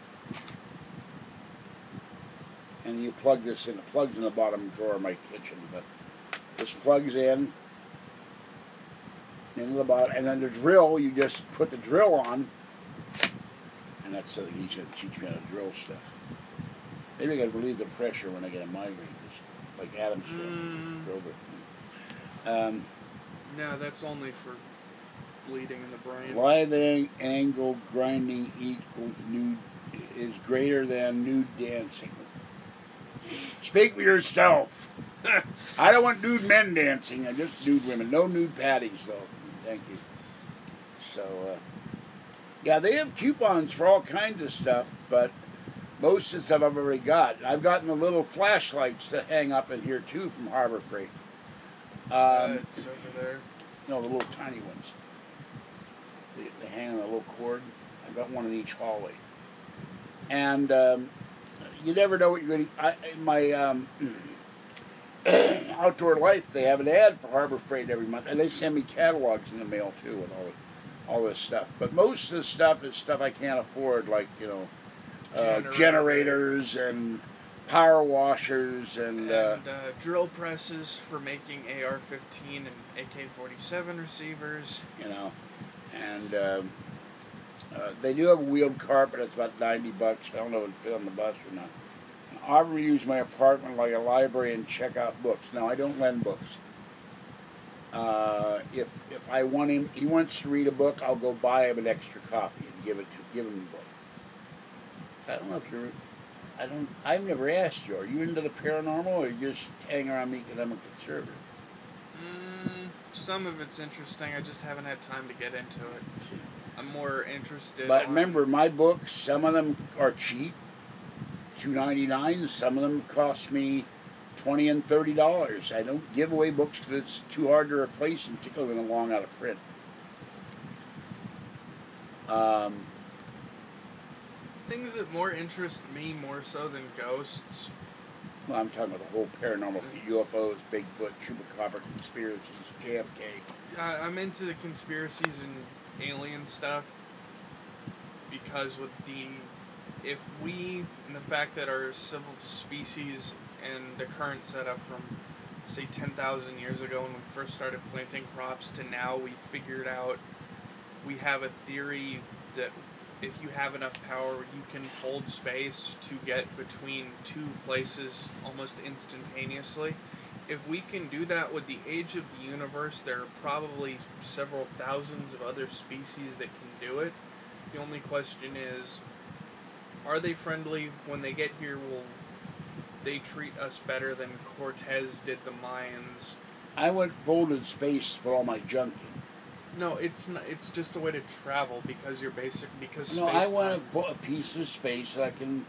and you plug this in. It plugs in the bottom drawer of my kitchen, but this plugs in into the bottom, and then the drill, you just put the drill on, and that's something he's going to teach me how to drill stuff. Maybe I got to relieve the pressure when I get a migraine, just like Adam's drove it. No, that's only for bleeding in the brain. Live angle grinding equals nude is greater than nude dancing. Speak for yourself. I don't want nude men dancing. I just nude women. No nude patties, though. Thank you. So, yeah, they have coupons for all kinds of stuff, but most of the stuff I've already got. I've gotten the little flashlights that hang up in here, too, from Harbor Freight. It's over there. No, the little tiny ones. They hang on a little cord. I've got one in each hallway. And you never know what you're going to... In my Outdoor Life, they have an ad for Harbor Freight every month. And they send me catalogs in the mail, too, with all this stuff. But most of the stuff is stuff I can't afford, like, you know, generators and power washers and drill presses for making AR-15 and AK-47 receivers. You know, and They do have a wheeled cart, but it's about $90. I don't know if it fit on the bus or not. Abram used my apartment like a library and check out books. No, I don't lend books. If I want him, he wants to read a book, I'll go buy him an extra copy and give him the book. I don't know if you're. I've never asked you. Are you into the paranormal, or you just hang around me because I'm a conservative? Some of it's interesting. I just haven't had time to get into it. I'm more interested. But remember, my books. Some of them are cheap, $2.99. Some of them cost me $20 and $30. I don't give away books because it's too hard to replace them, particularly when they're long out of print. Things that more interest me more so than ghosts. Well, I'm talking about the whole paranormal, UFOs, Bigfoot, Chupacabra conspiracies, JFK. I'm into the conspiracies and alien stuff because with the fact that our civil species and the current setup from, say, 10,000 years ago when we first started planting crops to now, we figured out, we have a theory that if you have enough power, you can hold space to get between two places almost instantaneously. If we can do that with the age of the universe, there are probably several thousands of other species that can do it. The only question is, are they friendly? When they get here, will they treat us better than Cortez did the Mayans? I went folded space to put all my junk in. No, it's not, it's just a way to travel because you're because No, space I want a piece of space that I can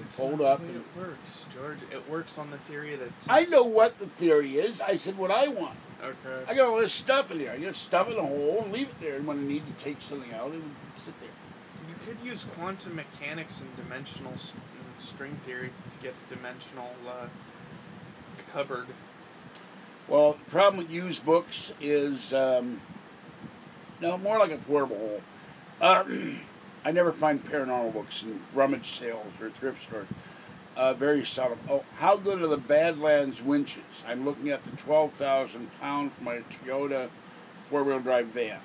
fold not up. The way it works, George. It works on the theory that I know what the theory is. I said what I want. Okay. I got all this stuff in here. I got stuff in a hole and leave it there. And when I need to take something out, it would sit there. You could use quantum mechanics and dimensional string theory to get a dimensional cupboard. Well, the problem with used books is, no, more like a portable hole. I never find paranormal books in rummage sales or thrift stores. Very seldom. Oh, how good are the Badlands winches? I'm looking at the 12,000 pound for my Toyota 4-wheel drive van.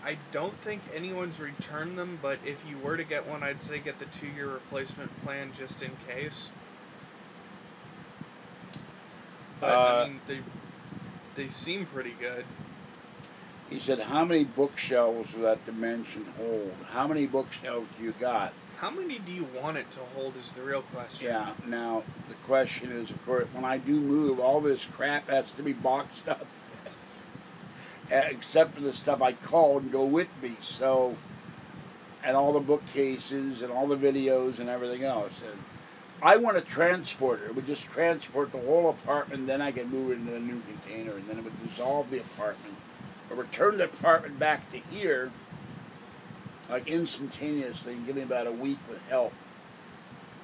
I don't think anyone's returned them, but if you were to get one, I'd say get the 2-year replacement plan just in case. But I mean, they seem pretty good. He said, how many bookshelves will that dimension hold? How many bookshelves do you got? How many do you want it to hold is the real question. Yeah, now, the question is, of course, when I do move, all this crap has to be boxed up. Except for the stuff I called and go with me, so, and all the bookcases and all the videos and everything else. And I want a transporter. It would just transport the whole apartment, then I could move it into a new container, and then it would dissolve the apartment, or return the apartment back to here, like instantaneously, and give me about a week with help.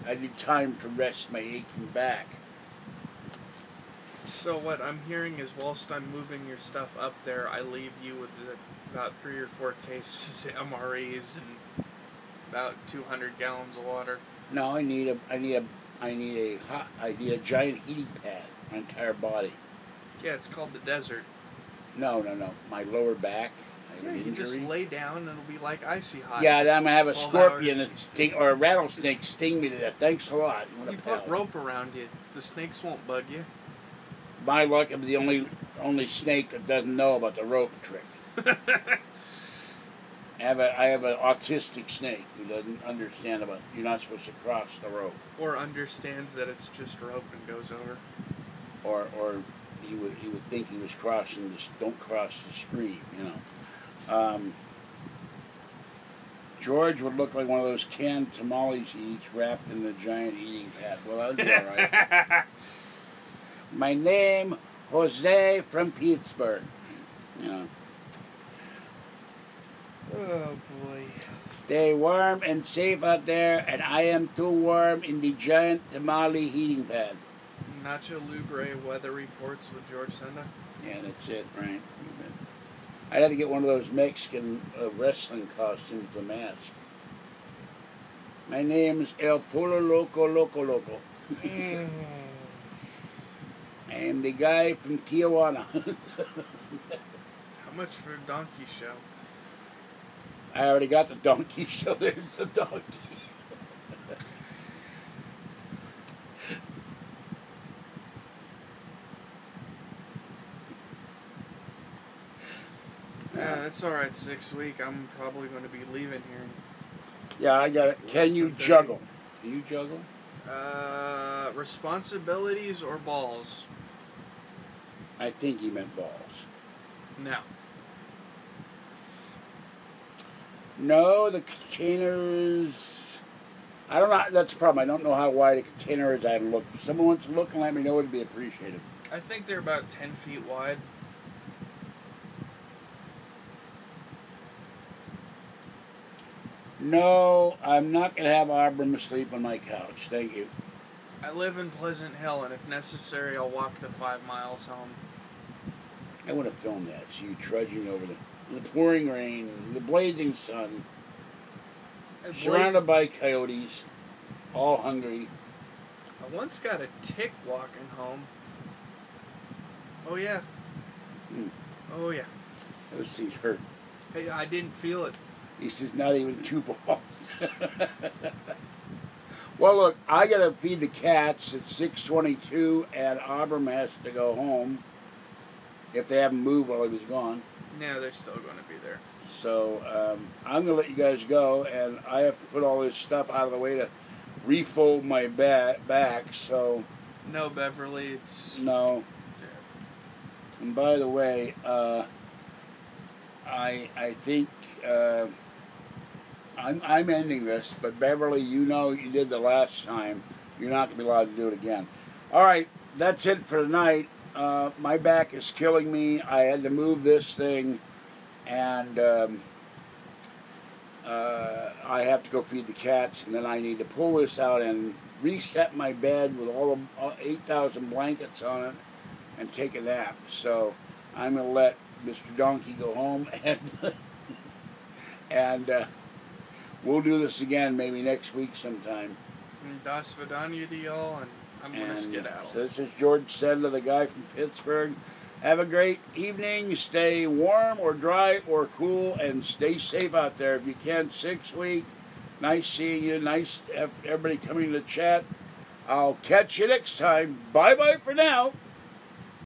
I need time to rest my aching back. So what I'm hearing is, whilst I'm moving your stuff up there, I leave you with about 3 or 4 cases of MREs and about 200 gallons of water. No, I need a giant heating pad, my entire body. Yeah, it's called the desert. No. My lower back. I have Yeah, an you just injury. lay down and it'll be like icy hot. Yeah, then I'm gonna have a 12 scorpion hours. or a rattlesnake sting me to death. Thanks a lot. You put rope around you. The snakes won't bug you. My luck, I'm the only snake that doesn't know about the rope trick. I have an autistic snake who doesn't understand about you're not supposed to cross the rope. Or understands that it's just rope and goes over. Or he would think he was crossing this. Don't cross the stream, you know. George would look like one of those canned tamales he eats wrapped in the giant eating pad. Well, that would be all right. My name, Jose from Pittsburgh. You know. Oh boy. Stay warm and safe out there, and I am too warm in the giant tamale heating pad. Nacho Libre weather reports with George Senda. Yeah, that's it, right? I had to get one of those Mexican wrestling costumes with a mask. My name's El Polo Loco Loco Loco. And the guy from Tijuana. How much for a donkey show? I already got the donkey show. There's the donkey. Yeah, that's alright, 6 week. I'm probably going to be leaving here. Yeah, I got it. Can you juggle? Can you juggle? Responsibilities or balls? I think he meant balls. No. No, the containers... I don't know. That's the problem. I don't know how wide a container is. I haven't looked. If someone wants to look and let me know, it would be appreciated. I think they're about 10 feet wide. No, I'm not going to have Abram sleep on my couch. Thank you. I live in Pleasant Hill, and if necessary, I'll walk the 5 miles home. I want to film that. So you trudging over the pouring rain, the blazing sun, surrounded by coyotes, all hungry. I once got a tick walking home. Oh, yeah. Oh, yeah. Those things hurt. Hey, I didn't feel it. He says, not even 2 balls. Well, look, I got to feed the cats at 6:22, and Abram has to go home if they haven't moved while he was gone. No, they're still going to be there. So I'm going to let you guys go, and I have to put all this stuff out of the way to refold my back, so... No, Beverly, it's... No. And by the way, I think... I'm ending this, but Beverly, you know you did the last time. You're not going to be allowed to do it again. All right, that's it for tonight. My back is killing me. I had to move this thing, and I have to go feed the cats, and then I need to pull this out and reset my bed with all 8,000 blankets on it and take a nap. So I'm going to let Mr. Donkey go home, and we'll do this again maybe next week sometime. Das Vidania to y'all, and I'm going to skedaddle. So this is George Sendler, the guy from Pittsburgh. Have a great evening. Stay warm or dry or cool, and stay safe out there if you can. 6 week. Nice seeing you. Nice everybody coming to chat. I'll catch you next time. Bye-bye for now.